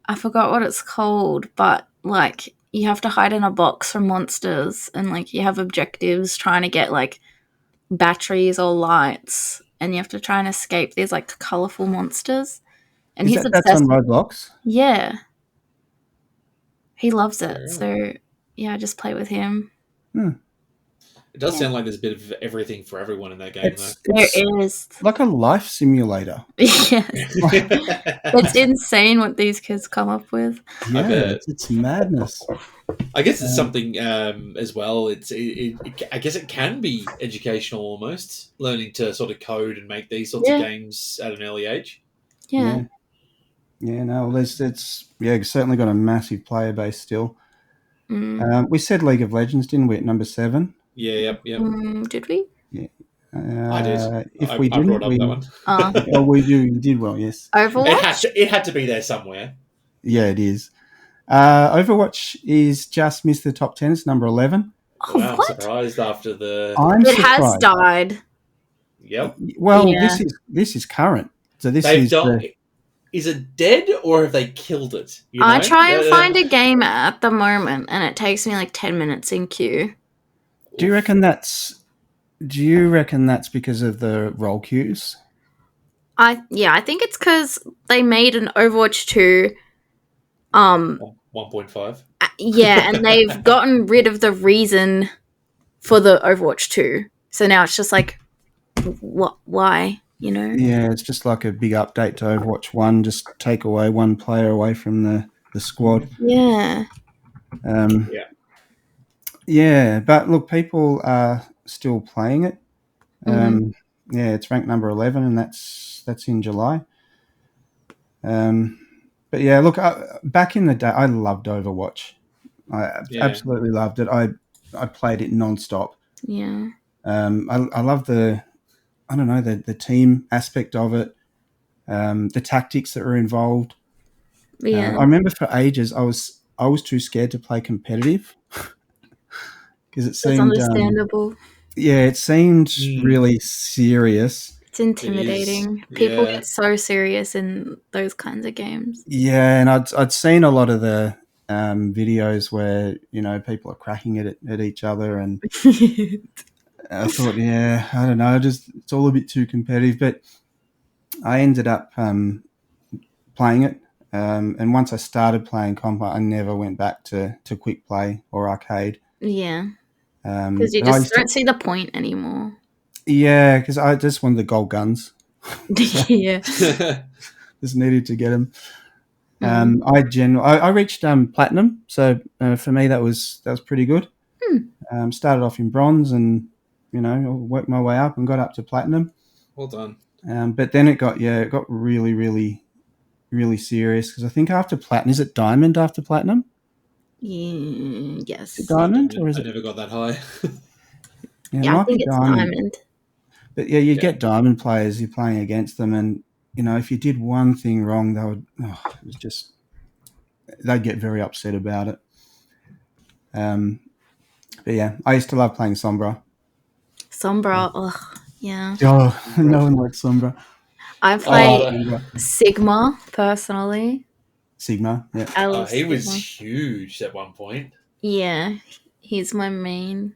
I forgot what it's called, but like you have to hide in a box from monsters and like you have objectives trying to get like batteries or lights and you have to try and escape these like colorful monsters. And Is he's that's on obsessed with Roblox? Yeah. He loves it. Fair enough. So yeah, I just play with him. It does Yeah. sound like there's a bit of everything for everyone in that game, It's There is. like a life simulator. Yes. though. It's insane what these kids come up with. Yeah, bet. it's madness. I guess it's something as well. I guess it can be educational almost, learning to sort of code and make these sorts of Yeah. games at an early age. Yeah. No, well, it's certainly got a massive player base still. Mm. We said League of Legends, didn't we, at number 7? Yeah, yep. Did we? I did. If I we didn't, brought up that one. Oh, you did well, yes. Overwatch? It had to be there somewhere. Yeah, it is. Overwatch is just missed the top 10. It's number 11. Oh, Wow, I'm what? surprised after the. I'm It surprised. has died. Yep. Well, Yeah. this is current. So this They've is done. Is it dead or have they killed it? You I know? try and find a game at the moment, and it takes me like 10 minutes in queue. Do you reckon that's because of the roll queues? I think it's because they made an Overwatch 2. 1.5. Yeah, and they've gotten rid of the reason for the Overwatch 2. So now it's just like, what? Why? You know? Yeah, it's just like a big update to Overwatch 1. Just take away one player away from the squad. Yeah. Yeah, but look, people are still playing it. Yeah, it's ranked number 11, and that's in July. But yeah, look, back in the day, I loved Overwatch. I absolutely loved it. I played it non-stop. Yeah. I love the team aspect of it, the tactics that were involved. Yeah. I remember for ages I was too scared to play competitive because it seemed understandable. it seemed really serious. It's intimidating. People get so serious in those kinds of games. Yeah, and I'd seen a lot of the videos where people are cracking it at each other, and I thought, I don't know, it's all a bit too competitive. But I ended up playing it, and once I started playing comp, I never went back to quick play or arcade. Yeah, because you just don't see the point anymore. Yeah, because I just wanted the gold guns. Yeah, just needed to get them. I reached platinum, so for me that was pretty good. Started off in bronze, and worked my way up and got up to platinum. Well done. But then it got really, really, really serious because I think after platinum, is it diamond after platinum? Yes. Is it diamond or is I it? never got that high. Yeah, I think it's diamond. But yeah, you get diamond players. You're playing against them, and if you did one thing wrong, they'd get very upset about it. But yeah, I used to love playing Sombra. Yeah. Oh, no one likes Sombra. I played Sigma personally. Sigma, yeah. He was huge at one point. Yeah, he's my main.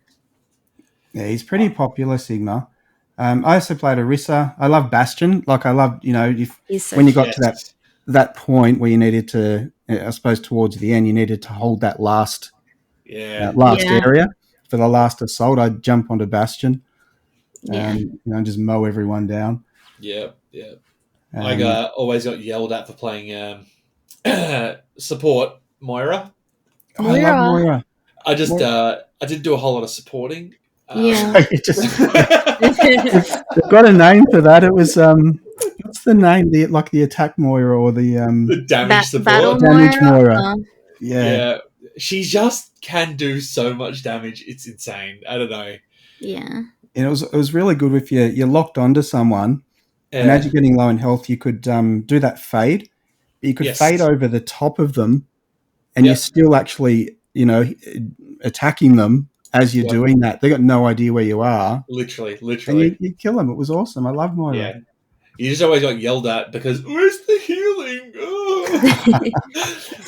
Yeah, he's pretty popular, Sigma. I also played Orisa. I love Bastion. Like I love, when you got to that point where you needed to, I suppose towards the end, you needed to hold that last area for the last assault. I'd jump onto Bastion, and just mow everyone down. Yeah. I always got yelled at for playing support Moira. I love Moira. I didn't do a whole lot of supporting. Yeah. They've got a name for that. It was what's the name? The attack Moira or the damage support. Battle damage Moira. Yeah. She just can do so much damage. It's insane. I don't know. Yeah. And it was really good if you're locked onto someone, and as you're getting low in health, you could do that fade. You could fade over the top of them, and you're still actually attacking them as you're Yep. doing that. They got no idea where you are, Literally. and you kill them. It was awesome. I love Moira. Yeah. You just always got yelled at because, where's the healing?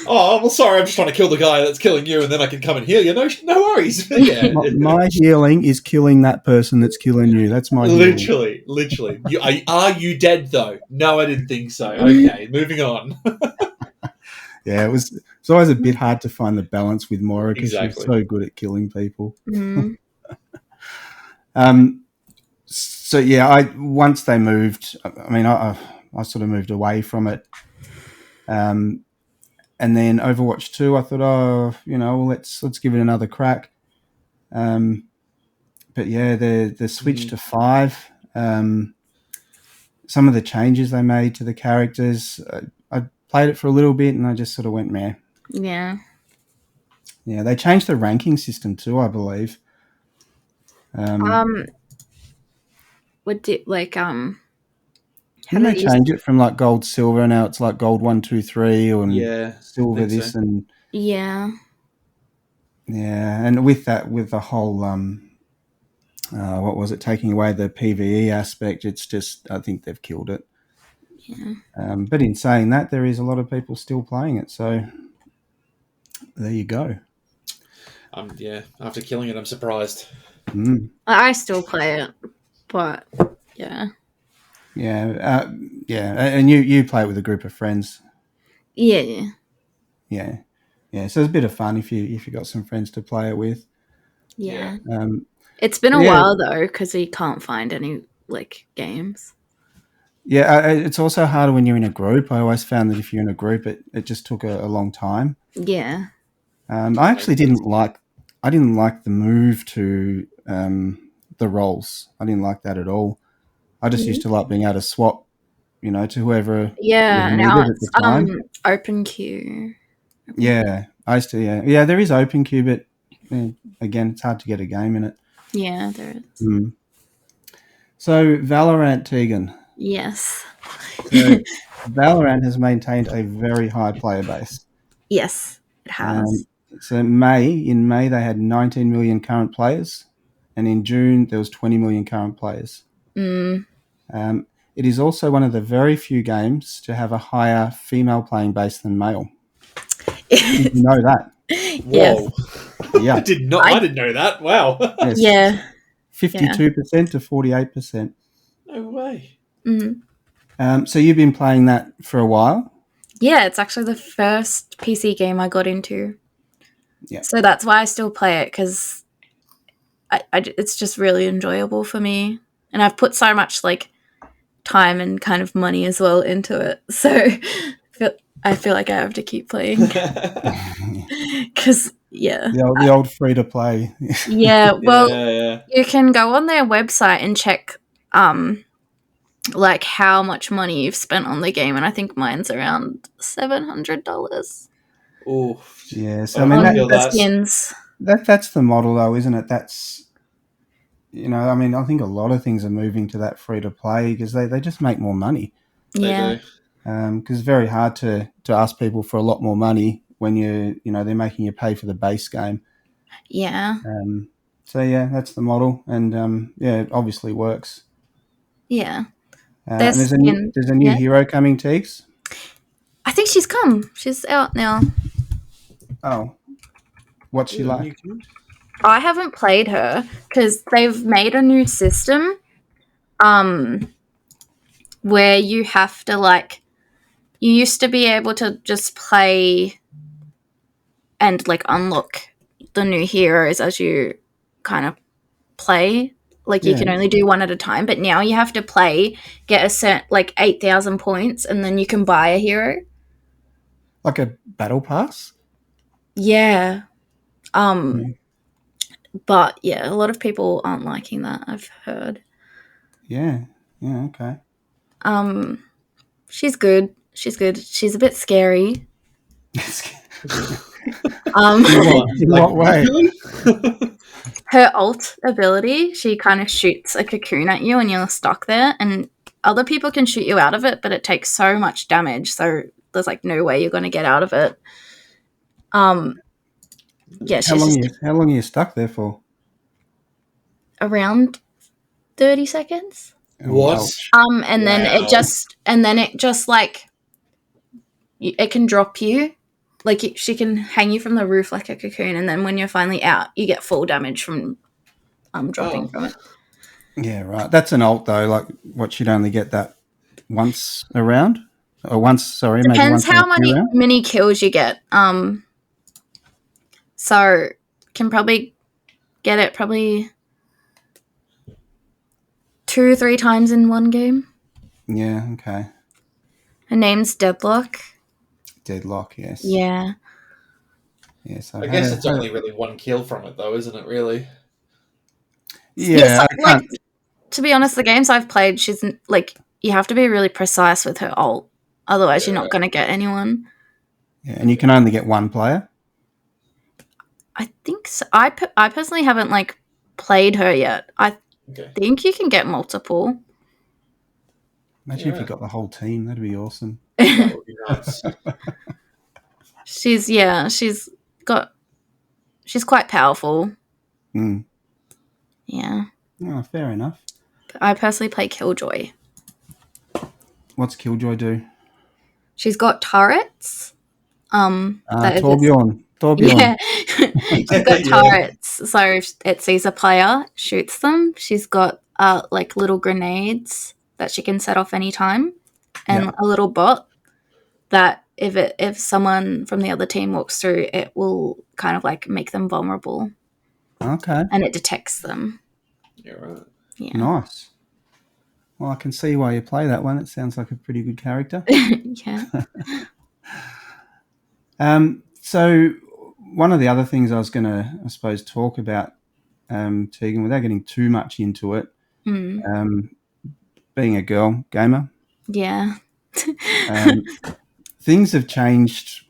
Oh, well, sorry, I'm just trying to kill the guy that's killing you, and then I can come and heal you. No worries. Yeah. My healing is killing that person that's killing you. That's my healing. Literally. Are you dead, though? No, I didn't think so. Okay, moving on. Yeah, it's always a bit hard to find the balance with Moira because Exactly. she's so good at killing people. Mm. So yeah, once they moved, I mean, I sort of moved away from it. And then Overwatch 2, I thought, well, let's give it another crack. But yeah, the switch to 5, some of the changes they made to the characters, I played it for a little bit and I just sort of went meh. Yeah. Yeah, they changed the ranking system too, I believe. What did Didn't they change it from like gold, silver, now it's like gold 1, 2, 3, or silver this so. and Yeah. yeah, and with the whole what was it, taking away the PvE aspect, it's just, I think they've killed it. Yeah. But in saying that, there is a lot of people still playing it, so there you go. Yeah, after killing it, I'm surprised. I still play it, but yeah. Yeah, and you play it with a group of friends. Yeah. Yeah. So it's a bit of fun if you got some friends to play it with. Yeah. It's been a while though because you can't find any like games. Yeah, it's also harder when you're in a group. I always found that if you're in a group, it just took a long time. Yeah. I actually didn't like the move to the roles. I didn't like that at all. I just used to like being able to swap, to whoever. Yeah, was now needed it's at the time. open queue. Yeah, I used to. Yeah. There is open queue, but again, it's hard to get a game in it. Yeah, there is. So Valorant, Tegan. Yes. So Valorant has maintained a very high player base. Yes, it has. So in May they had 19 million current players, and in June there was 20 million current players. It is also one of the very few games to have a higher female playing base than male. Did you know that? Whoa. Yeah. I didn't know that. Wow. Yes. Yeah. 52% to 48%. No way. So you've been playing that for a while? Yeah, it's actually the first PC game I got into. Yeah. So that's why I still play it because it's just really enjoyable for me. And I've put so much like time and kind of money as well into it. So I feel like I have to keep playing. Because, yeah. The old free-to-play. Yeah, well, yeah. You can go on their website and check like how much money you've spent on the game, and I think mine's around $700. Oh, yeah. So I mean, the skins. That's the model, though, isn't it? That's I mean, I think a lot of things are moving to that free to play because they just make more money. Yeah. Because it's very hard to ask people for a lot more money when they're making you pay for the base game. Yeah. So yeah, that's the model, and it obviously works. Yeah. And there's a new hero coming, Teeks. I think she's come. She's out now. Oh, what's she like? I haven't played her because they've made a new system where you have to you used to be able to just play and unlock the new heroes as you kind of play. You can only do one at a time, but now you have to get a set 8,000 points, and then you can buy a hero. Like a battle pass? Yeah. But yeah, a lot of people aren't liking that, I've heard. Yeah. Yeah, okay. She's good. She's a bit scary. In what way? Her ult ability, she kind of shoots a cocoon at you and you're stuck there, and other people can shoot you out of it, but it takes so much damage, so there's no way you're going to get out of it. Yeah. How long are you stuck there for? around 30 seconds. What? Ouch. And then Wow. it just like it can drop you. Like she can hang you from the roof like a cocoon, and then when you're finally out, you get full damage from dropping Oh. from it. Yeah, right. That's an ult though. Like, what, she'd only get that once a round, or once? Sorry, maybe Depends once in how a few rounds. many kills you get. So can probably get it probably 2 or 3 times in one game. Yeah. Okay. Her name's Deadlock. Deadlock. Yes. Yeah. Yes. I guess it's only really one kill from it, though, isn't it? Really? Yeah. So, I can't. to be honest, the games I've played, she's like you have to be really precise with her ult, otherwise you're not going to get anyone. Yeah, and you can only get one player. I think so. I personally haven't like played her yet. I think you can get multiple. Imagine if you got the whole team. That'd be awesome. That would be nice. She's quite powerful. Mm. Yeah. Oh, fair enough. But I personally play Killjoy. What's Killjoy do? She's got turrets. Torbjorn. Yeah. She's got turrets. So if it sees a player, shoots them. She's got like little grenades that she can set off anytime, and a little bot that if someone from the other team walks through, it will kind of like make them vulnerable. Okay. And it detects them. You're right. Yeah. Nice. Well, I can see why you play that one. It sounds like a pretty good character. Yeah. So one of the other things I was going to, I suppose, talk about, Tegan, without getting too much into it, being a girl gamer. Yeah. Things have changed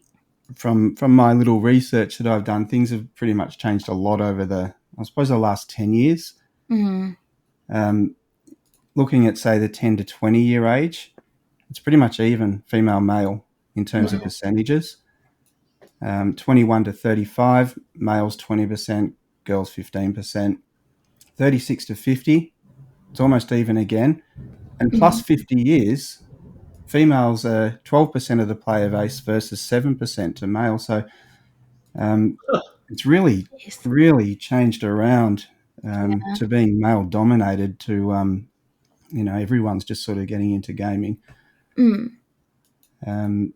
from my little research that I've done. Things have pretty much changed a lot over the last 10 years. Mm-hmm. Looking at, say, the 10 to 20 year age, it's pretty much even female male in terms of percentages. 21 to 35, males 20%, girls 15%. 36 to 50, it's almost even again. And plus 50 years, females are 12% of the player base versus 7% to male. So it's really, really changed around to being male dominated to, everyone's just sort of getting into gaming. I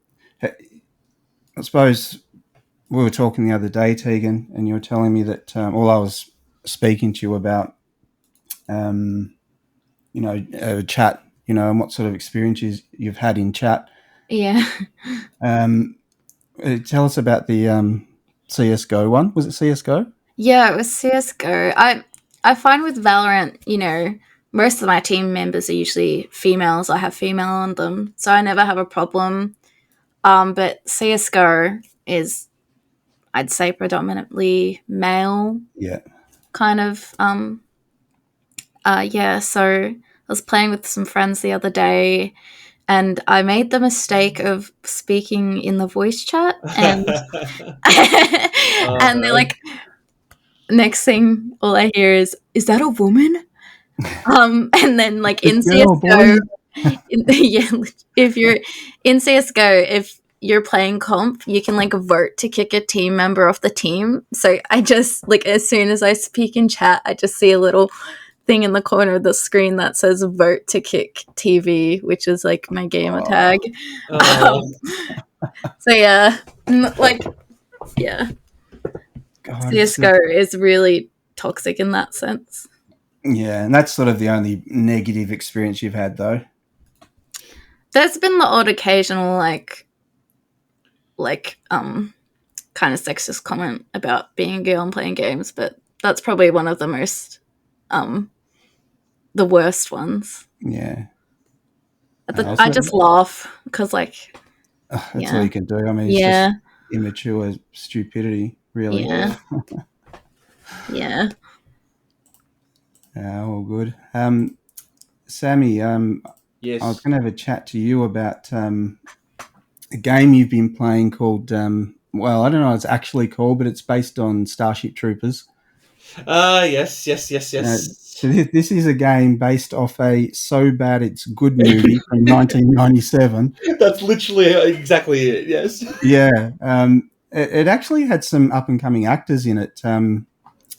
suppose we were talking the other day, Tegan, and you were telling me that, I was speaking to you about, chat, and what sort of experiences you've had in chat. Yeah. Tell us about the CSGO one. Was it CSGO? Yeah, it was CSGO. I find with Valorant, most of my team members are usually females. I have female on them, so I never have a problem. But CSGO is, I'd say, predominantly male. Yeah. Kind of. So I was playing with some friends the other day, and I made the mistake of speaking in the voice chat, and and they're like, next thing all I hear is that a woman? And then like in CSGO, if you're in CSGO, if you're playing comp, you can like vote to kick a team member off the team. So I just like, as soon as I speak in chat, I just see a little thing in the corner of the screen that says vote to kick TV, which is like my gamer tag. So yeah, like, yeah. God, CSGO is really toxic in that sense. Yeah, and that's sort of the only negative experience you've had, though. There's been the odd occasional kind of sexist comment about being a girl and playing games, but that's probably one of the most the worst ones. Yeah. I just laugh because that's all you can do. I mean, it's just immature stupidity, really. Yeah. Yeah. All good. Sammy, yes. I was going to have a chat to you about a game you've been playing called, I don't know what it's actually called, but it's based on Starship Troopers. Yes, yes, yes, So yes. this is a game based off a So Bad It's Good movie from 1997. That's literally exactly it. Yes. Yeah, it actually had some up and coming actors in it.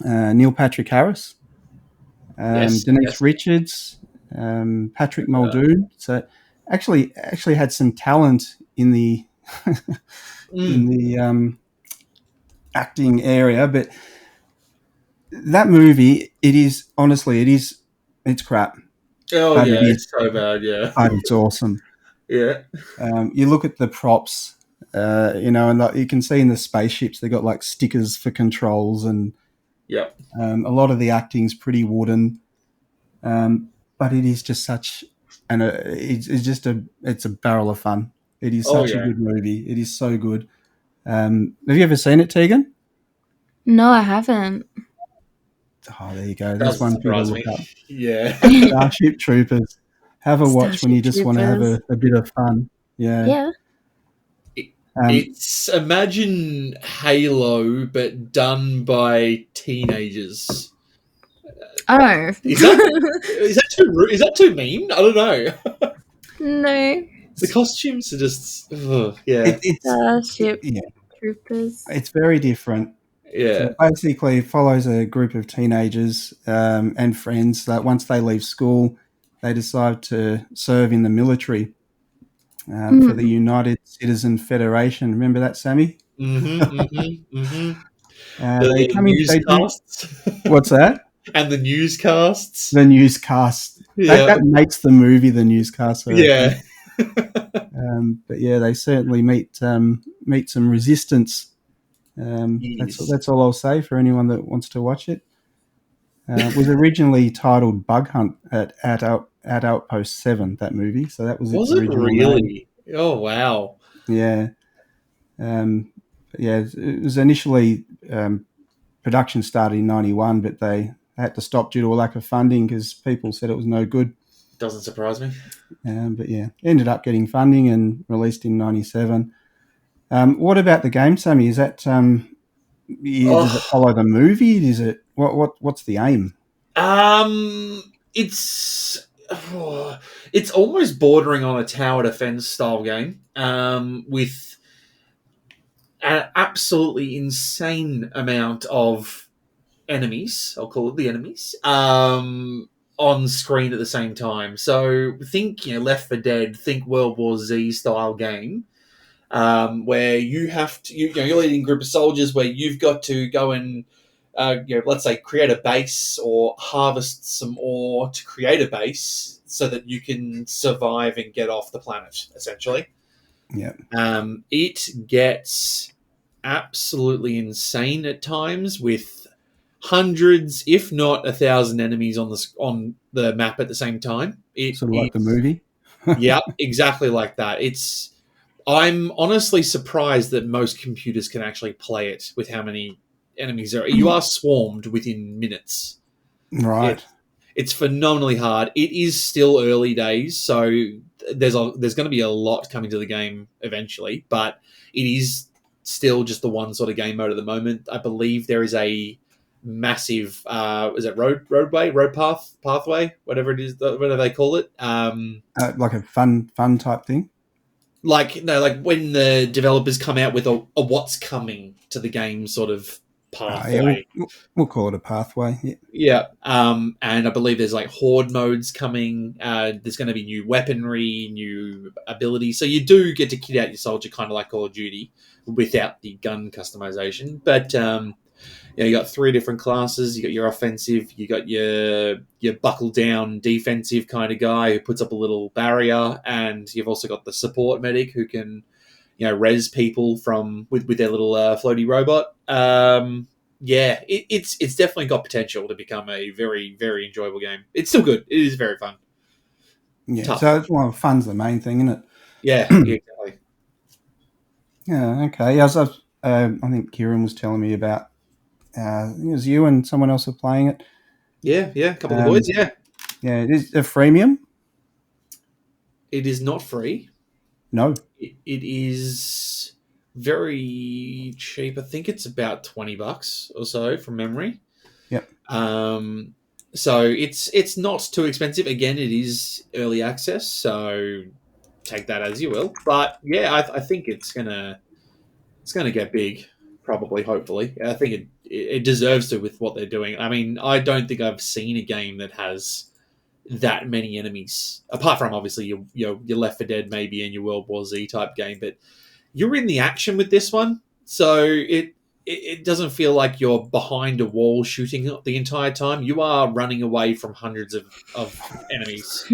Neil Patrick Harris, Yes. Denise Yes. Richards, Patrick Muldoon. So actually had some talent in the in Mm. the acting area, but that movie, it is honestly, it's crap, Oh but yeah, it is, it's so bad. Yeah. but it's awesome. Yeah. You look at the props, and like, you can see in the spaceships they got like stickers for controls, and Yep. a lot of the acting's pretty wooden. But it is just such, and it's just it's a barrel of fun. It is Oh such a yeah. good movie. It is so good. Have you ever seen it, Tegan? No, I haven't. Oh, there you go. There's Doesn't one for you to surprise look me. up. Yeah. Starship Troopers. Have a watch when Starship you just want to have Troopers. a bit of fun. Yeah. Yeah. It- Um, it's imagine Halo, but done by teenagers. Oh. Is that too mean? I don't know. No. The costumes are just yeah, Starship yeah, Troopers. it's very different. So yeah. basically, it follows a group of teenagers and friends that once they leave school, they decide to serve in the military for the Mm. United Citizen Federation. Remember that, Sammy? Mm-hmm. Mm-hmm. Mm-hmm. They The come in. They do. newscasts What's that? and the newscasts. The newscast. Yeah. That makes the movie the newscast, I reckon. Yeah. But yeah, they certainly meet some resistance. Yes. That's all I'll say for anyone that wants to watch it. Was originally titled Bug Hunt at Outpost 7, that movie. So that was its Was it original name. really? Oh wow. Yeah. Um, yeah, it was initially production started in 91, but they had to stop due to a lack of funding because people said it was no good. Doesn't surprise me. But yeah, ended up getting funding and released in 97. What about the game, Sammy? Is that does it Oh, follow the movie? Is it what's the aim? it's it's almost bordering on a tower defense style game. With an absolutely insane amount of enemies. I'll call it the enemies. On screen at the same time. So think, Left 4 Dead, think World War Z style game, where you have to, you're leading a group of soldiers where you've got to go and, let's say, create a base or harvest some ore to create a base so that you can survive and get off the planet, essentially. Yeah, It gets absolutely insane at times with hundreds, if not 1,000, enemies on the map at the same time. It sort of like the is, movie. yeah, exactly like that. I'm honestly surprised that most computers can actually play it with how many enemies there are. You are swarmed within minutes. Right. It, it's phenomenally hard. It is still early days, so there's going to be a lot coming to the game eventually, but it is still just the one sort of game mode at the moment. I believe there is a massive is it pathway, whatever it is, whatever they call it. Like a fun type thing. Like no, like when the developers come out with a what's coming to the game sort of Yeah, pathway. we'll call it a pathway. Yeah. Yeah, and I believe there's like horde modes coming. There's going to be new weaponry, new abilities, so you do get to kit out your soldier, kind of like Call of Duty, without the gun customization. But you got three different classes. You got your offensive, you got your buckle down defensive kind of guy who puts up a little barrier, and you've also got the support medic who can res people from with their little floaty robot. Yeah, it's definitely got potential to become a very, very enjoyable game. It's still good. It is very fun. Yeah. Tough. So it's, well, fun's the main thing, isn't Yeah, it? exactly. Yeah. Okay. Yeah, I think Kieran was telling me about. It was you and someone else were playing it. Yeah, yeah. A couple of the boys. Um, Yeah, yeah. It is a freemium. it is not free. No. It is very cheap. I think it's about $20 or so from memory. Yep. So it's not too expensive. Again, it is early access, so take that as you will. But yeah, I think it's gonna get big, probably. Hopefully, I think it deserves to with what they're doing. I mean, I don't think I've seen a game that has that many enemies, apart from obviously your Left 4 Dead maybe and your World War Z type game, but you're in the action with this one, so it doesn't feel like you're behind a wall shooting the entire time. You are running away from hundreds of enemies,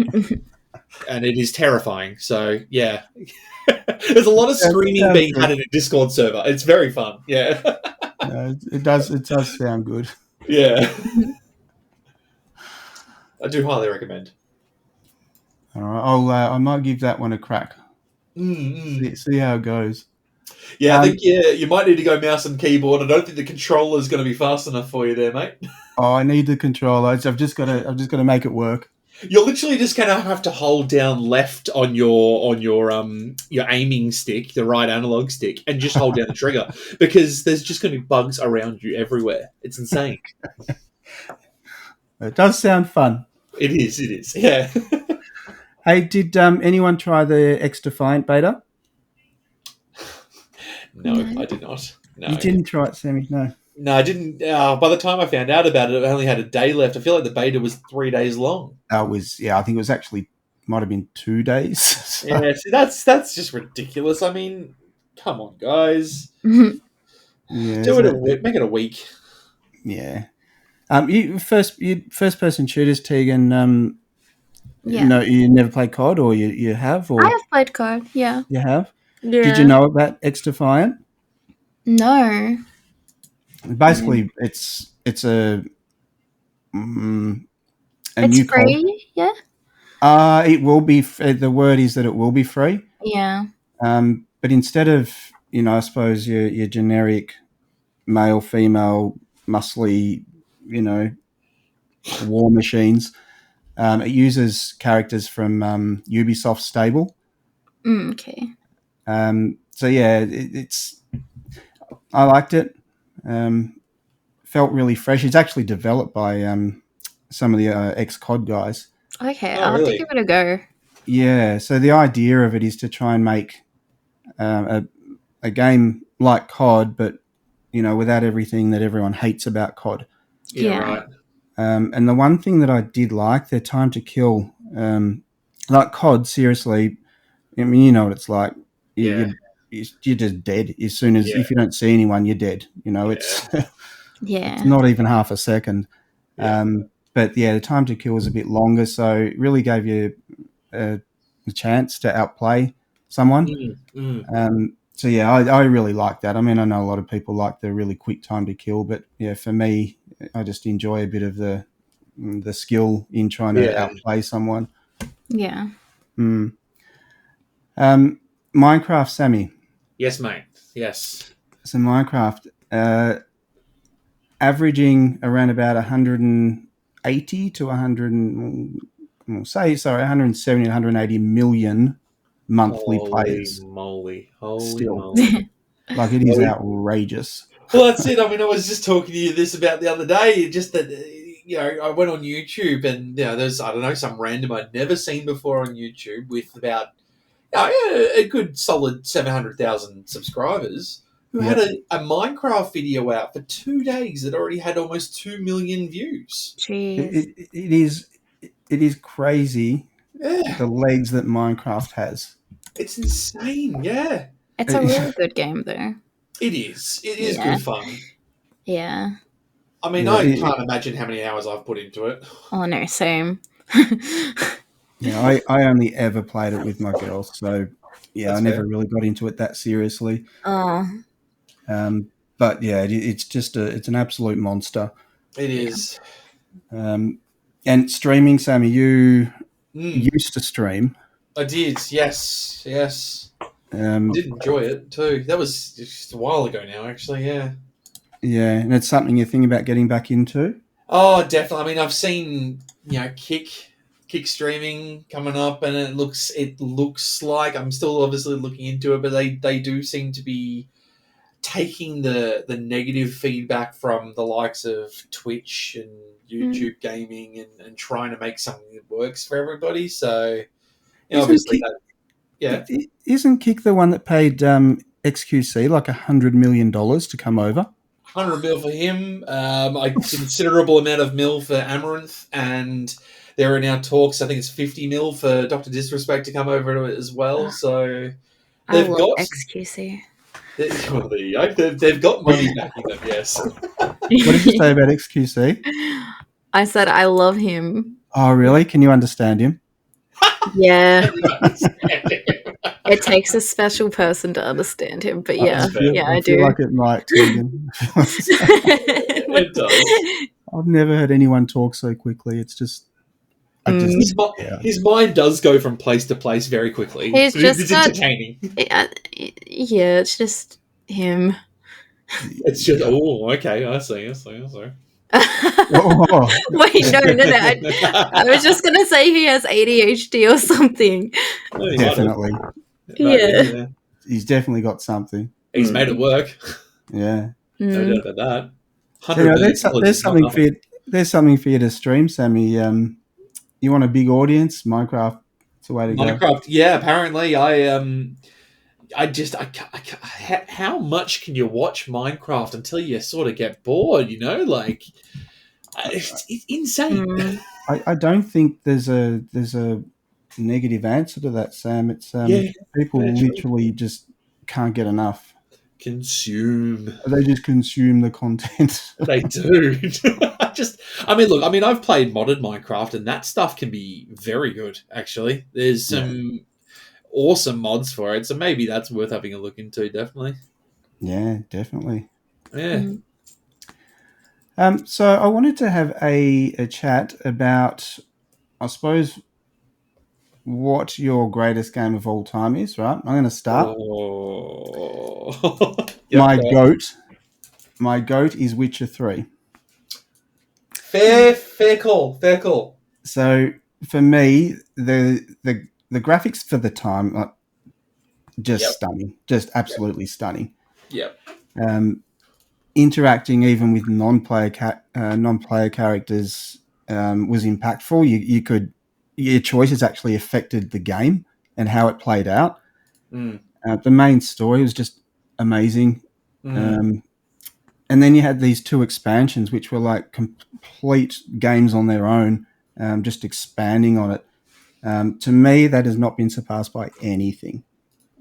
and it is terrifying. So yeah, there's a lot of That screaming sounds being good. had in a Discord server. It's very fun. Yeah, It does. It does sound good. yeah. I do highly recommend. All right, I might give that one a crack. Mm-hmm. See how it goes. Yeah, I think you might need to go mouse and keyboard. I don't think the controller is going to be fast enough for you there, mate. Oh, I need the controller. I've just got to make it work. You're literally just going to have to hold down left on your aiming stick, the right analog stick, and just hold down the trigger because there's just going to be bugs around you everywhere. It's insane. It does sound fun. It is. Yeah. Hey, did anyone try the X Defiant beta? No, No. I did not. No. You didn't try it, Sammy? No. No, I didn't. By the time I found out about it, I only had a day left. I feel like the beta was 3 days long. I think it was actually might have been 2 days. So. Yeah, see, that's just ridiculous. I mean, come on, guys. Yeah, Do it a week. Make it a week. Yeah. You first person shooters, Tegan. Yeah. No, you never played COD, or you have, or I have played COD. Yeah. you have. Yeah. Did you know about X Defiant? No. Basically, it's a new It's COD. free. Yeah. It will be. The word is that it will be free. Yeah. But instead of I suppose your generic male, female, muscly, war machines, it uses characters from Ubisoft stable. Okay. So yeah, it's. I liked it. Felt really fresh. It's actually developed by some of the ex-COD guys. Okay. Oh, I'll have to really? give it a go. Yeah. So the idea of it is to try and make a game like COD, but without everything that everyone hates about COD. Yeah, Yeah. right. And the one thing that I did like, their time to kill, like COD. Seriously, I mean, you know what it's like. Yeah. You're just dead as soon as if you don't see anyone, you're dead. It's Yeah. it's not even half a second. Yeah. But yeah, the time to kill was a bit longer, so it really gave you a chance to outplay someone. So yeah, I really like that. I mean, I know a lot of people like the really quick time to kill, but yeah, for me, I just enjoy a bit of the skill in trying to outplay someone. Yeah. Minecraft, Sammy. Yes, mate. Yes. So Minecraft, averaging around about 180 to 170 to 180 million monthly players. Holy Still. moly. Like, it is outrageous. Well, that's it. I mean, I was just talking to you this about the other day. Just that, I went on YouTube and there's some random I'd never seen before on YouTube with about a good solid 700,000 subscribers who had a Minecraft video out for 2 days that already had almost 2 million views. Jeez. It is crazy. Yeah, The legs that Minecraft has. it's insane. Yeah, It's a really good game, though. it is. It is good fun. Yeah. I mean, I can't imagine how many hours I've put into it. Oh no, same. Yeah, I only ever played it with my girls, so yeah, That's I never fair. really got into it that seriously. Oh. But yeah, it's just it's an absolute monster. It is. And streaming, Sammy, you used to stream. I did. Yes. I did enjoy it too. That was just a while ago now, actually. Yeah. Yeah, and it's something you think about getting back into. Oh, definitely. I mean, I've seen Kick streaming coming up, and it looks like I'm still obviously looking into it, but they do seem to be taking the negative feedback from the likes of Twitch and YouTube gaming and trying to make something that works for everybody. So Isn't obviously, Kick, isn't Kick the one that paid XQC like $100 million to come over? 100 mil for him, a considerable amount of mil for Amaranth, and there are now talks, I think it's 50 mil for Dr. Disrespect to come over to it as well. So they've got XQC. Well, there you go. They've got money backing them, yes. What did you say about XQC? I said I love him. Oh, really? Can you understand him? Yeah. It takes a special person to understand him, but yeah, I do. I feel like it might, Tegan. It does. I've never heard anyone talk so quickly. It's just... His mind does go from place to place very quickly. It's entertaining. Yeah, it's just him. It's just, okay, I see. Oh. Wait, no. I was just going to say he has ADHD or something. Definitely. Yeah. He's definitely got something. He's made it work. Yeah. No doubt about that. So, there's something for you to stream, Sammy. You want a big audience? Minecraft, it's the way to go. Minecraft, yeah. Apparently, how much can you watch Minecraft until you sort of get bored? You know, like it's insane. I don't think there's a negative answer to that, Sam. It's people literally just can't get enough. They just consume the content. They do. I've played modded Minecraft, and that stuff can be very good. Actually, there's some awesome mods for it, so maybe that's worth having a look into. Definitely. Yeah, definitely. Yeah. So I wanted to have a chat about, I suppose, what your greatest game of all time is, right? I'm going to start. My goat is Witcher 3. Fair call. So for me, the graphics for the time are just stunning, just absolutely stunning. Yep. Interacting even with non-player characters was impactful. Your choices actually affected the game and how it played out. The main story was just amazing. And then you had these 2 expansions, which were like complete games on their own, just expanding on it. To me, that has not been surpassed by anything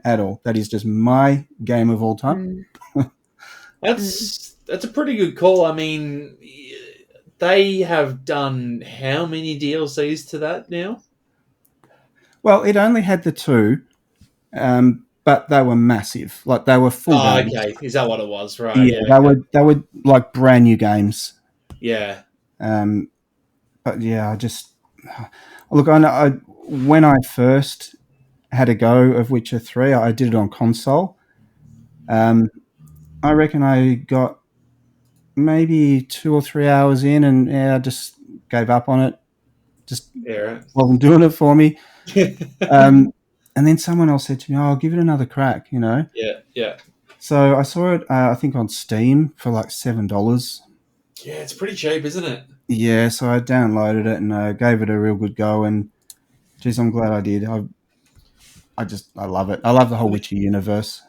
at all. That is just my game of all time. That's a pretty good call. I mean, they have done how many DLCs to that now? Well, it only had the 2, but they were massive. Like they were full games. Okay, is that what it was? Right. Yeah, they were like brand new games. Yeah. But yeah, I just look. When I first had a go of Witcher 3, I did it on console. I reckon I got maybe 2 or 3 hours in, and I just gave up on it. Just wasn't doing it for me. And then someone else said to me, "Oh, I'll give it another crack," you know? Yeah. So I saw it, I think, on Steam for like $7. Yeah, it's pretty cheap, isn't it? Yeah, so I downloaded it and gave it a real good go, and geez, I'm glad I did. I love it. I love the whole Witcher universe.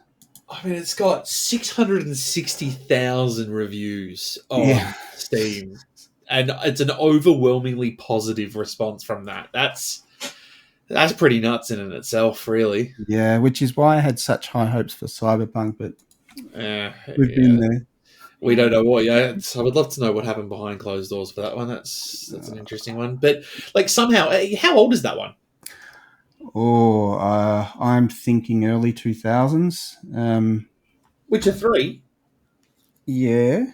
I mean, it's got 660,000 reviews on Steam, and it's an overwhelmingly positive response from that. That's pretty nuts in itself, really. Yeah, which is why I had such high hopes for Cyberpunk, but we've been there. We don't know what. Yeah, I would love to know what happened behind closed doors for that one. That's an interesting one. But like somehow, how old is that one? I'm thinking early 2000s. Witcher 3? Yeah.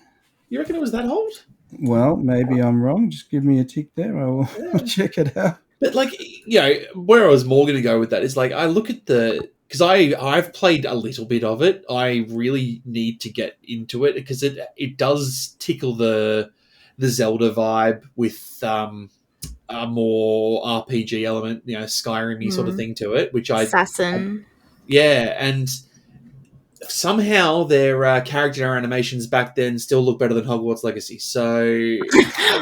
You reckon it was that old? Well, maybe I'm wrong. Just give me a tick there. I'll check it out. But like, where I was more going to go with that is like, I look at because I've played a little bit of it. I really need to get into it because it does tickle the Zelda vibe with a more RPG element, Skyrim-y sort of thing to it, which Assassin. And somehow their character animations back then still look better than Hogwarts Legacy. So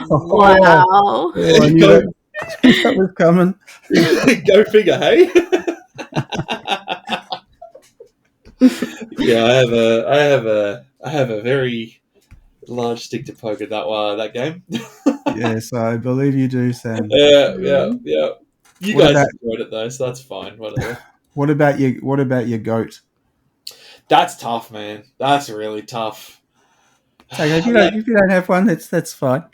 Wow. I knew go, that, that was coming. go figure, hey? Yeah, I have a very large stick to poke at that game. Yes, I believe you do, Sam. Mm. Yeah. You What guys about enjoyed it though, so that's fine. Whatever. your goat? That's tough, man. That's really tough. It's okay Like, if you don't have one, that's fine.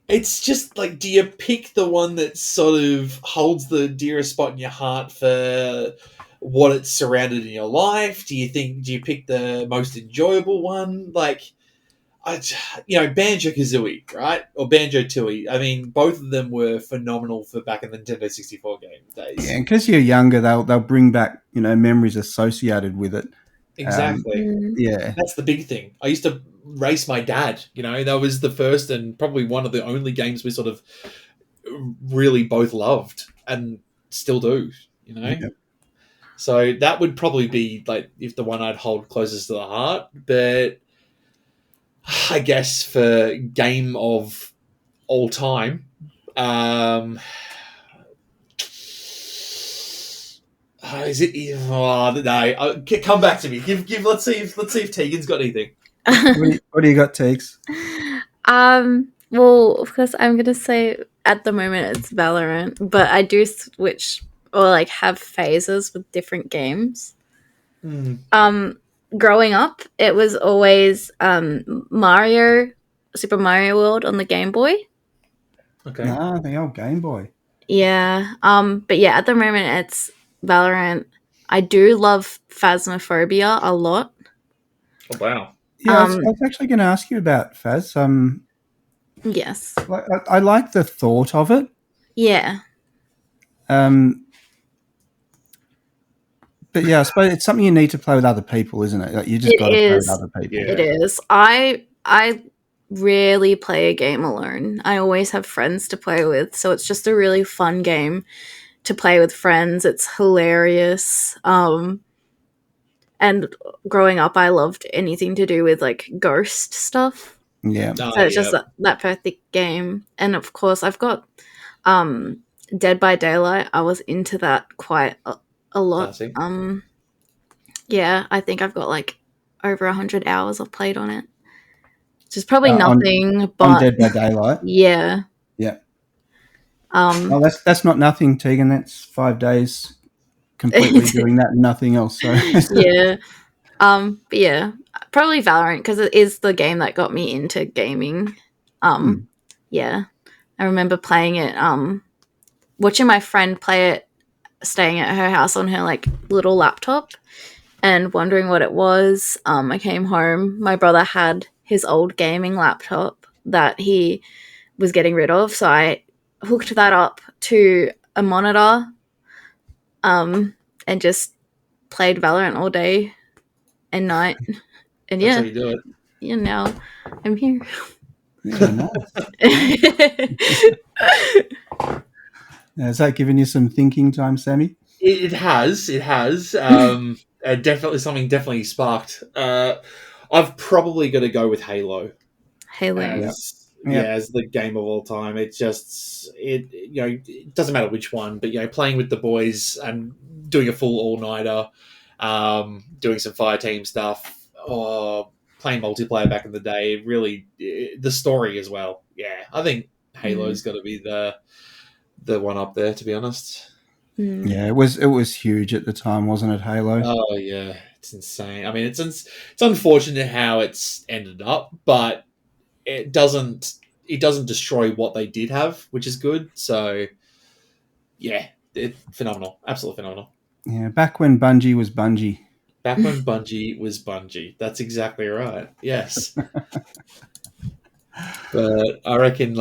it's just like, do you pick the one that sort of holds the dearest spot in your heart for what it's surrounded in your life? Do you pick the most enjoyable one? Like, Banjo Kazooie, right? Or Banjo Tooie. I mean, both of them were phenomenal for back in the Nintendo 64 game Yeah, days. and because you're younger, they'll bring back memories associated with it. Exactly. Mm. Yeah, That's the big thing. I used to race my dad. That was the first and probably one of the only games we sort of really both loved and still do. yeah. So that would probably be like if the one I'd hold closest to the heart. But I guess for game of all time, um, is it? Oh, no, come back to me. Give. Let's see if Tegan's got anything. What do you got, Teeks? Well, of course, I'm gonna say at the moment it's Valorant, but I do switch or like have phases with different games. Hmm. Growing up, it was always Mario, Super Mario World on the Game Boy. Okay. Nah, the old Game Boy. Yeah. But yeah, at the moment it's Valorant. I do love Phasmophobia a lot. Oh wow. Yeah, I was actually going to ask you about Faz. Yes. Like, I like the thought of it. Yeah. But yeah, I suppose it's something you need to play with other people, isn't it? Like, you just It got to play with is. other people. Yeah. It is. I rarely play a game alone. I always have friends to play with, so it's just a really fun game to play with friends. It's hilarious. And growing up, I loved anything to do with like ghost stuff. Yeah. So it's just that perfect game. And of course, I've got Dead by Daylight. I was into that quite a lot. Classic. Yeah, I think I've got like over 100 hours I've played on it. Which is probably On nothing, but Dead by Daylight. yeah. Yeah. Um, Well, that's not nothing, Tegan. That's 5 days completely doing that and nothing else. So yeah. But yeah, probably Valorant because it is the game that got me into gaming. Yeah. I remember playing it, watching my friend play it, staying at her house on her like little laptop and wondering what it was. I came home. My brother had his old gaming laptop that he was getting rid of, so I hooked that up to a monitor, and just played Valorant all day and night. And That's how yeah, you do it. yeah. Now I'm here. yeah, nice. Is that giving you some thinking time, Sammy? It has. It has. Definitely something definitely sparked. I've probably got to go with Halo Halo. as Yep. as the game of all time. It doesn't matter which one, but playing with the boys and doing a full all nighter, doing some fire team stuff, or playing multiplayer back in the day. Really, the story as well. Yeah, I think Halo's got to be the one up there. To be honest. Yeah, it was huge at the time, wasn't it, Halo? Oh yeah, it's insane. I mean, it's unfortunate how it's ended up, but it doesn't destroy what they did have, which is good. So yeah, phenomenal, absolutely phenomenal. Yeah, back when Bungie was Bungie. Back when Bungie was Bungie, that's exactly right. Yes, but I reckon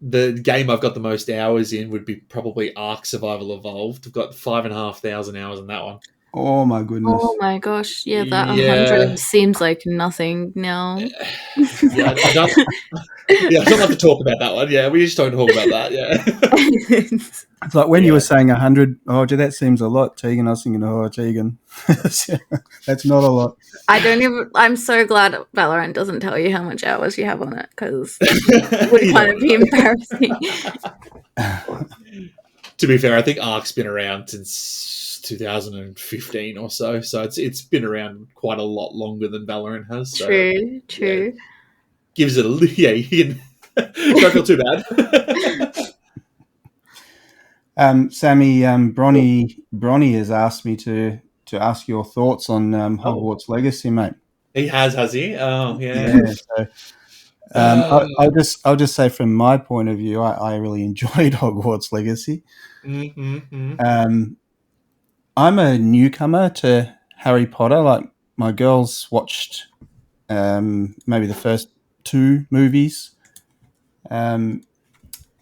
the game I've got the most hours in would be probably Ark Survival Evolved. I've got 5,500 hours in that one. Oh my goodness. Oh my gosh, yeah, that Yeah. 100 seems like nothing now. Yeah, I don't. Yeah, I don't like to talk about that one. Yeah, we just don't talk about that. Yeah. It's like when you Yeah. were saying 100, oh, gee, that seems a lot, Tegan. I was thinking, oh, Tegan. That's not a lot. I'm so glad Valorant doesn't tell you how much hours you have on it, because it would You kind know. of be embarrassing. To be fair, I think Ark's been around since 2015 or so, so it's been around quite a lot longer than Valorant has. So True. yeah, gives it a yeah. You can don't feel too bad. Sammy, Bronny has asked me to ask your thoughts on Hogwarts Legacy, mate. He has he? Oh yeah. Yeah. So, I'll just say from my point of view, I really enjoyed Hogwarts Legacy. I'm a newcomer to Harry Potter. Like my girls watched maybe the first 2 movies, and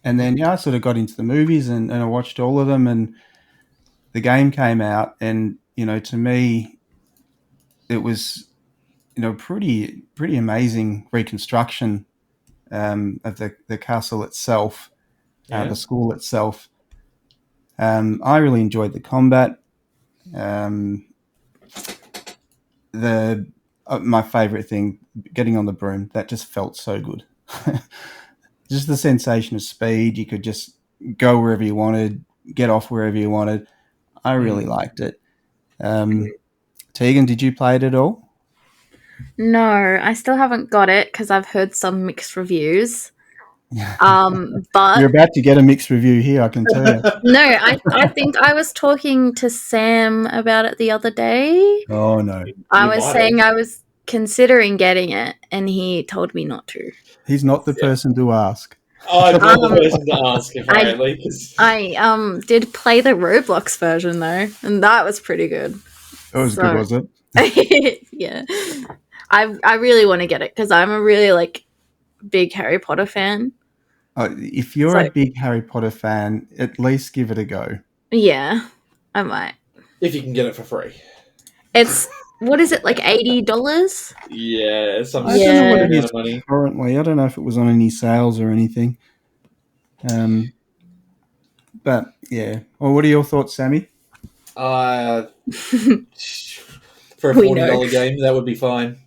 then I sort of got into the movies and I watched all of them. And the game came out, and to me, it was pretty amazing reconstruction of the castle itself, the school itself. I really enjoyed the combat. My favorite thing, getting on the broom, that just felt so good. Just the sensation of speed. You could just go wherever you wanted, get off wherever you wanted. I really liked it. Tegan, did you play it at all? No, I still haven't got it because I've heard some mixed reviews. But You're about to get a mixed review here, I can tell you. no, I think I was talking to Sam about it the other day. Oh no, I was saying I was considering getting it, and he told me not to. He's not the person to ask. I'm not the person to ask, apparently. I did play the Roblox version though, and that was pretty good. It was good, was it? Yeah, I really want to get it because I'm a really big Harry Potter fan. If you're a big Harry Potter fan, at least give it a go. Yeah, I might. If you can get it for free. It's, what is it, like $80? Yeah, I don't know what it is currently. I don't know if it was on any sales or anything. But yeah. Well, what are your thoughts, Sammy? For a $40 game, that would be fine.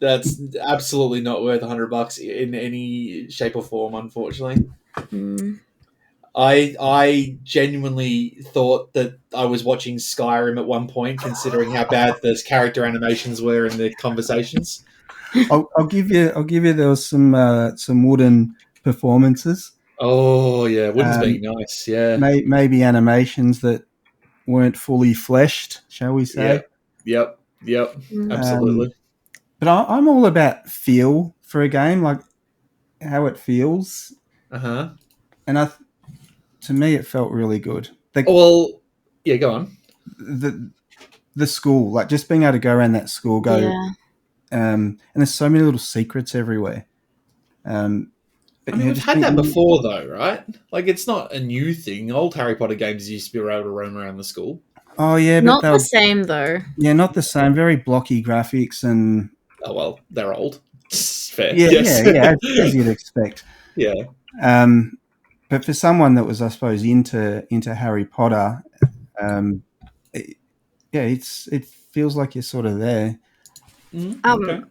That's absolutely not worth $100 in any shape or form, unfortunately. I genuinely thought that I was watching Skyrim at one point, considering how bad those character animations were in the conversations. I'll give you. There was some wooden performances. Oh yeah, wooden's being nice. Yeah, maybe animations that weren't fully fleshed, shall we say? Yep. Absolutely. But I'm all about feel for a game, like how it feels. And to me, it felt really good. Go on. The school, like just being able to go around that school, and there's so many little secrets everywhere. But we've had that before, though, right? Like, it's not a new thing. Old Harry Potter games used to be able to roam around the school. Oh yeah, but not the same though. Yeah, not the same. Very blocky graphics and. Oh well, they're old. Fair. Yeah, yes. as you'd expect. Yeah. But for someone that was, I suppose, into Harry Potter, it feels like you're sort of there. Okay.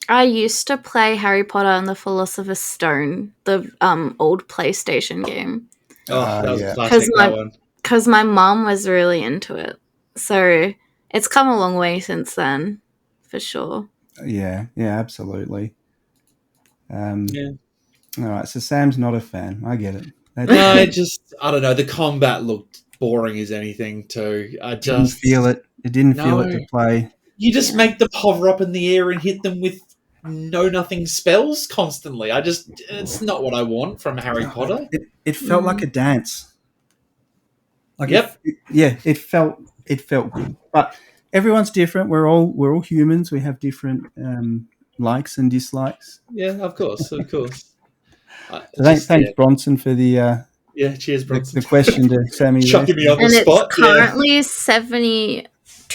I used to play Harry Potter and the Philosopher's Stone, the old PlayStation game. Oh, that was a classic, that one. Because my mum was really into it. So it's come a long way since then, for sure. Yeah, absolutely. All right, so Sam's not a fan. I get it. I don't know. The combat looked boring as anything too. I just didn't feel it. It didn't feel it to play. You just make them hover up in the air and hit them with nothing spells constantly. It's not what I want from Harry Potter. It felt like a dance. It felt good. But everyone's different. We're all humans. We have different likes and dislikes. Yeah, of course. Thanks, Bronson, for the cheers, Bronson. The question to Sammy. Chucking me on the and spot. It's currently $72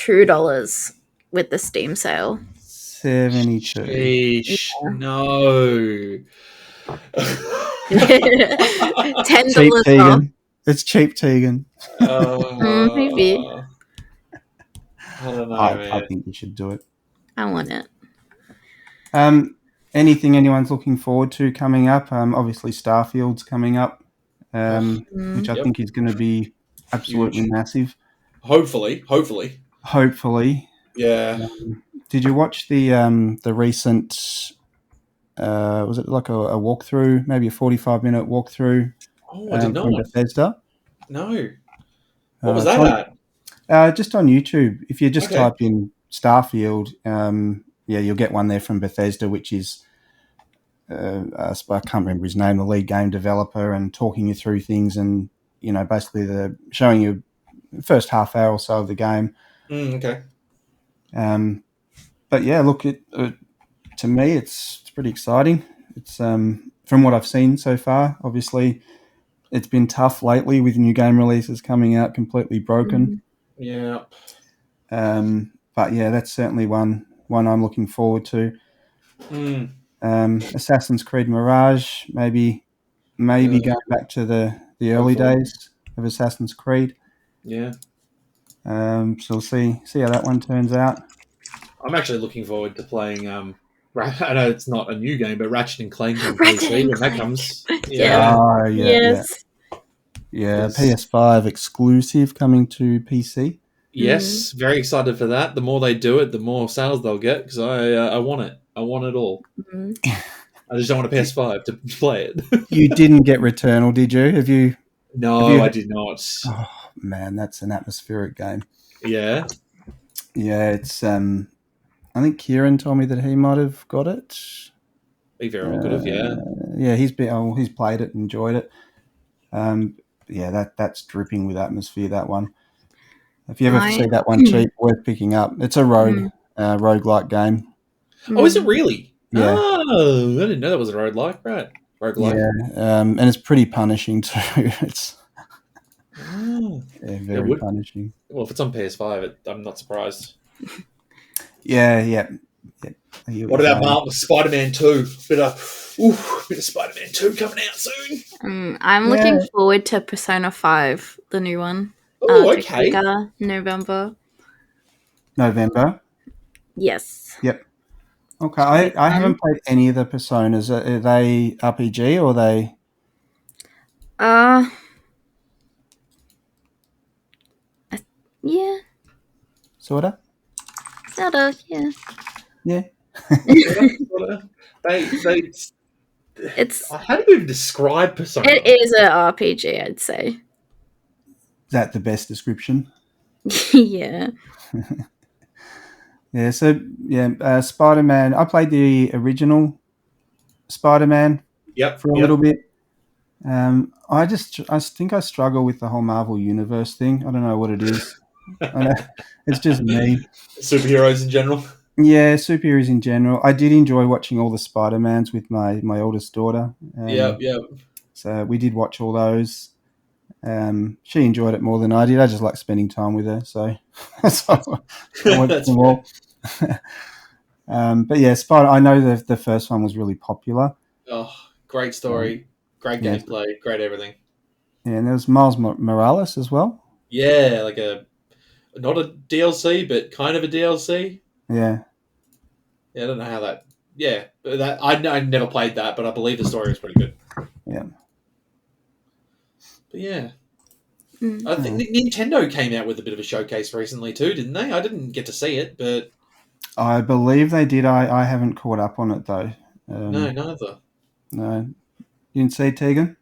$2 with the Steam sale. 72. Sheesh. No. $10 Cheap off. Tegan. It's cheap Tegan. Maybe. I don't know, I man. think you should do it. I want it. Anything anyone's looking forward to coming up? Obviously, Starfield's coming up, which I Yep. think is going to be absolutely Huge. massive. Hopefully. Hopefully. Yeah. Did you watch the recent? Was it like a walkthrough? Maybe a 45-minute walkthrough Oh, I did from not. Bethesda. No. What was It's that on, just on YouTube. If you just Okay. type in Starfield, you'll get one there from Bethesda, which is I can't remember his name, the lead game developer, and talking you through things, and basically the showing you the first half hour or so of the game. Okay. But yeah, look, to me, it's pretty exciting. It's from what I've seen so far. Obviously, it's been tough lately with new game releases coming out completely broken. Yeah. But yeah, that's certainly one I'm looking forward to. Assassin's Creed Mirage, maybe going back to the early days of Assassin's Creed. Yeah. So we'll see how that one turns out. I'm actually looking forward to playing. I know it's not a new game, but Ratchet and Clank on Ratchet PC and when that Clank. comes. Yeah. Oh, Yes. Yeah, PS5 exclusive coming to PC. Yes, very excited for that. The more they do it, the more sales they'll get because I want it. I want it all. I just don't want a PS5 to play it. You didn't get Returnal, did you? Have you? No, I did not. Oh man, that's an atmospheric game. Yeah. Yeah, it's. I think Kieran told me that he might have got it. He very well could have. Yeah. Yeah, he's played it, enjoyed it. Yeah, that's dripping with atmosphere. That one. If you ever see that one cheap, worth picking up. It's a roguelike game. Oh, is it really? Yeah. Oh, I didn't know that was a roguelike. Right. Roguelike. Yeah, and it's pretty punishing too. It's very punishing. Well, if it's on PS5, I'm not surprised. Yeah. What about Spider-Man 2? Bit of Spider-Man 2 coming out soon. I'm looking forward to Persona 5, the new one. Oh, okay. November. Yes. Yep. Okay, I haven't played any of the Personas. Are they RPG or are they? Yeah. Sorta. Yeah. Yeah. It's. How do you even describe Persona? It is an RPG, I'd say. Is that the best description? Yeah. Yeah. So yeah, Spider-Man. I played the original Spider-Man. For a little bit. I think I struggle with the whole Marvel Universe thing. I don't know what it is. It's just me. Superheroes in general. Yeah, superheroes in general. I did enjoy watching all the Spider-Mans with my oldest daughter. Yeah. So we did watch all those. She enjoyed it more than I did. I just like spending time with her, so I watched them all. But yeah, I know the first one was really popular. Oh, great story, great gameplay, great everything. Yeah, and there was Miles Morales as well. Yeah, like not a DLC, but kind of a DLC. Yeah. Yeah, I don't know how that. Yeah, but I never played that, but I believe the story was pretty good. Yeah. But yeah. I think Nintendo came out with a bit of a showcase recently too, didn't they? I didn't get to see it, but I believe they did. I haven't caught up on it though. No, neither. No. You didn't see Tegan?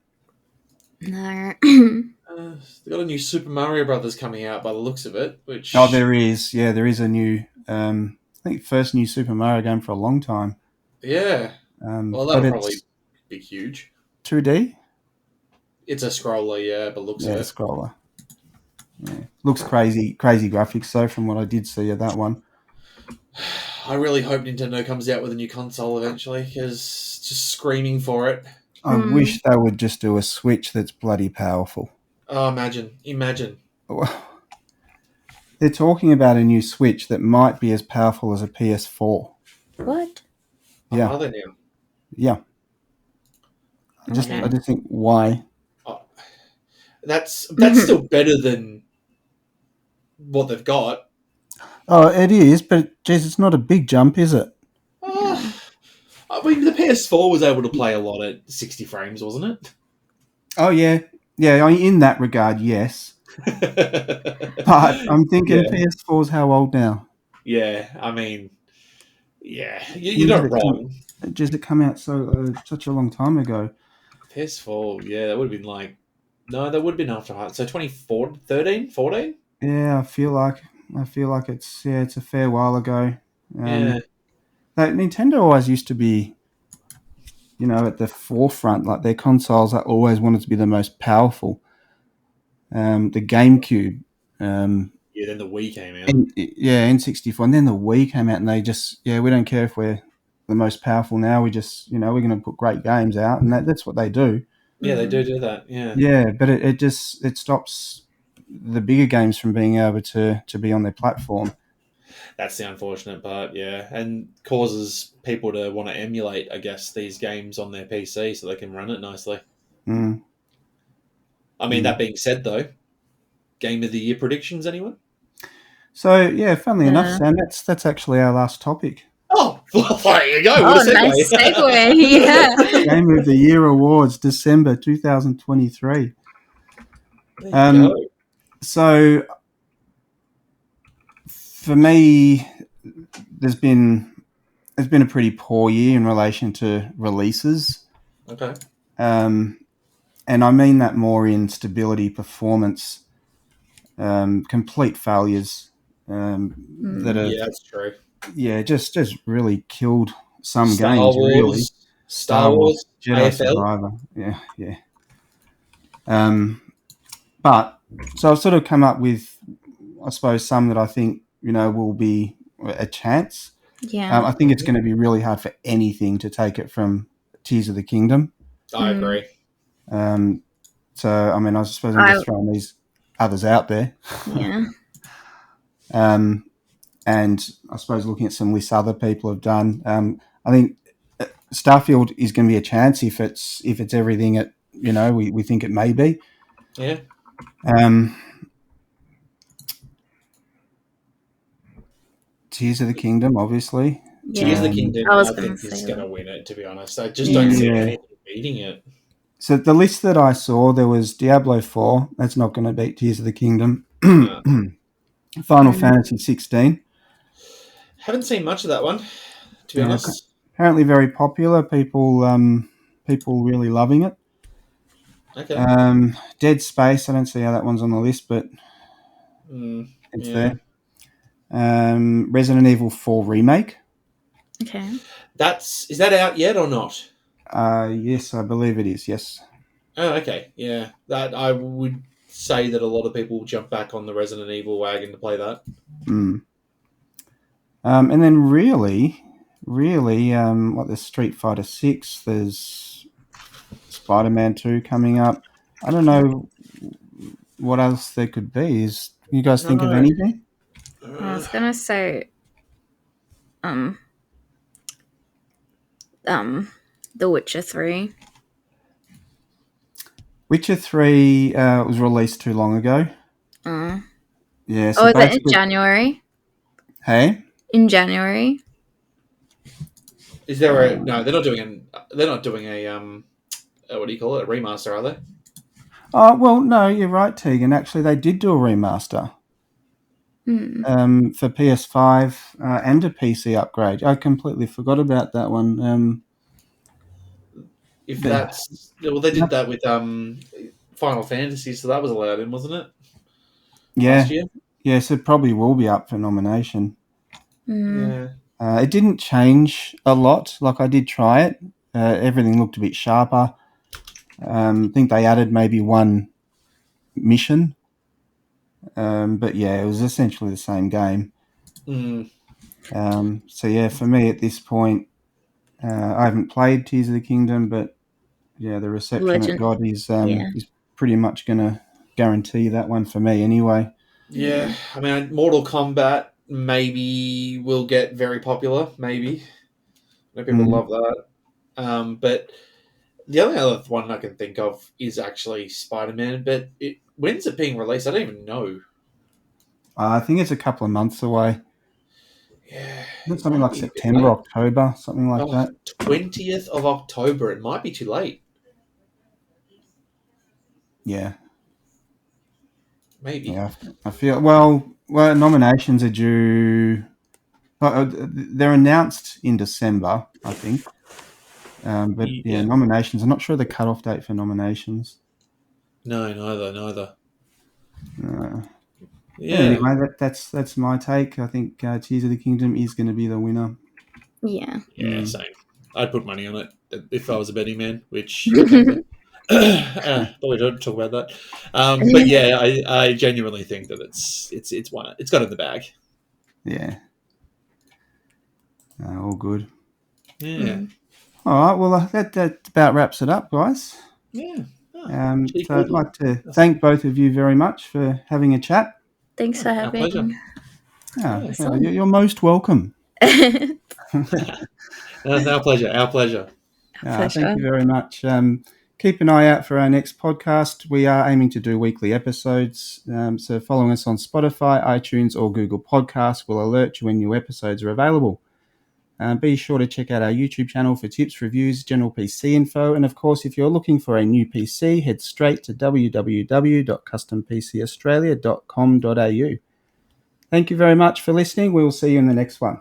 No. They got a new Super Mario Brothers coming out by the looks of it. Which there is. Yeah, there is a new. I think first new Super Mario game for a long time. Yeah. Well, that'll probably be huge. 2D. It's a scroller, yeah, but looks of it. Yeah, scroller. Yeah. Looks crazy graphics though from what I did see of that one. I really hope Nintendo comes out with a new console eventually, because just screaming for it. I wish they would just do a Switch that's bloody powerful. Oh, imagine. They're talking about a new Switch that might be as powerful as a PS4. What? Yeah. Are they now? Yeah. I just think why? Oh, that's still better than what they've got. Oh, it is, but geez, it's not a big jump, is it? Uh, I mean, the PS4 was able to play a lot at 60 frames, wasn't it? Oh yeah, yeah. In that regard, yes. But I'm thinking Yeah. PS4's how old now? Yeah, I mean, yeah, you're When did not it come? wrong. Just it come out such a long time ago? PS4, yeah, that would have been like, no, that would have been after high. So 2014, 13, 14? Yeah, I feel like it's a fair while ago. Yeah. That Nintendo always used to be, at the forefront. Like their consoles, I always wanted to be the most powerful. The GameCube, Yeah, then the Wii came out. and yeah, N64, and then the Wii came out, and they just we don't care if we're the most powerful now. We just we're going to put great games out, and that's what they do. Yeah, they do that, yeah. Yeah, but it stops the bigger games from being able to be on their platform. That's the unfortunate part, yeah. And causes people to want to emulate, I guess, these games on their PC so they can run it nicely. Mm. I mean, that being said, though, Game of the Year predictions, anyone? So yeah, funnily enough, Yeah. Sam, that's actually our last topic. Oh, well, there you go. Oh, What a segue. nice segue. Yeah. Game of the Year awards, December 2023. There you go. So for me, there's been a pretty poor year in relation to releases. Okay. And I mean that more in stability, performance, complete failures that have, Yeah, that's true. just really killed some Star games. Wars, Really, Star Wars, Jedi AFL. Survivor, yeah. But so I've sort of come up with, I suppose, some that I think will be a chance. Yeah. I think it's going to be really hard for anything to take it from Tears of the Kingdom. I agree. So, I mean, I suppose I'm just throwing these others out there. Yeah. And I suppose looking at some lists other people have done, I think Starfield is going to be a chance if it's everything that we think it may be. Yeah. Tears of the Kingdom, obviously. Yeah. Tears of the Kingdom, I was I gonna think, is say going to that. win it, to be honest. I just don't see anything beating it. So the list that I saw, there was Diablo 4. That's not going to beat Tears of the Kingdom. No. Final Fantasy 16. Haven't seen much of that one, to be honest. Apparently very popular. People really loving it. Okay. Dead Space. I don't see how that one's on the list, but it's there. Resident Evil 4 remake. Okay. Is that out yet or not? Yes, I believe it is. Yes. Oh, okay. Yeah. That I would say that a lot of people jump back on the Resident Evil wagon to play that. And then really, like there's Street Fighter 6, there's Spider-Man 2 coming up. I don't know what else there could be. You guys think of anything? I was gonna say, The Witcher 3. Witcher 3 was released too long ago. Yeah. So is it in January? Hey. In January. Is there no? They're not doing a what do you call it? A remaster, are they? Oh well, no, you're right, Tegan. Actually, they did do a remaster for PS5 and a PC upgrade. I completely forgot about that one. If that's they did that with Final Fantasy, so that was allowed in, wasn't it? Yeah. Last year? Yes, it probably will be up for nomination. Yeah. It didn't change a lot. Like I did try it. Everything looked a bit sharper. I think they added maybe one mission. But yeah, it was essentially the same game. So yeah, for me at this point, I haven't played Tears of the Kingdom, but yeah, the reception it got is pretty much going to guarantee that one for me anyway. Yeah, I mean, Mortal Kombat maybe will get very popular. Maybe people love that. But the only other one I can think of is actually Spider-Man. But when's it being released? I don't even know. I think it's a couple of months away. Yeah, It's it something might like be a bit September, late. October, something like that. 20th of October. It might be too late. Yeah. Maybe. Yeah, I feel well. Nominations are due. They're announced in December, I think. But yeah, Yeah. nominations. I'm not sure the cutoff date for nominations. No, neither. Yeah. Anyway, that's my take. I think Tears of the Kingdom is going to be the winner. Yeah. Yeah, same. I'd put money on it if I was a betting man, which never. But we don't talk about that. But yeah, I genuinely think that it's one. It's got it in the bag. Yeah, all good. Yeah. All right. Well, that about wraps it up, guys. Yeah. So I'd like to thank both of you very much for having a chat. Thanks for Our pleasure. having. Yeah. You're most welcome. Our pleasure. Our pleasure. Thank you very much. Keep an eye out for our next podcast. We are aiming to do weekly episodes. So following us on Spotify, iTunes, or Google Podcasts will alert you when new episodes are available. Be sure to check out our YouTube channel for tips, reviews, general PC info. And of course, if you're looking for a new PC, head straight to www.custompcaustralia.com.au. Thank you very much for listening. We will see you in the next one.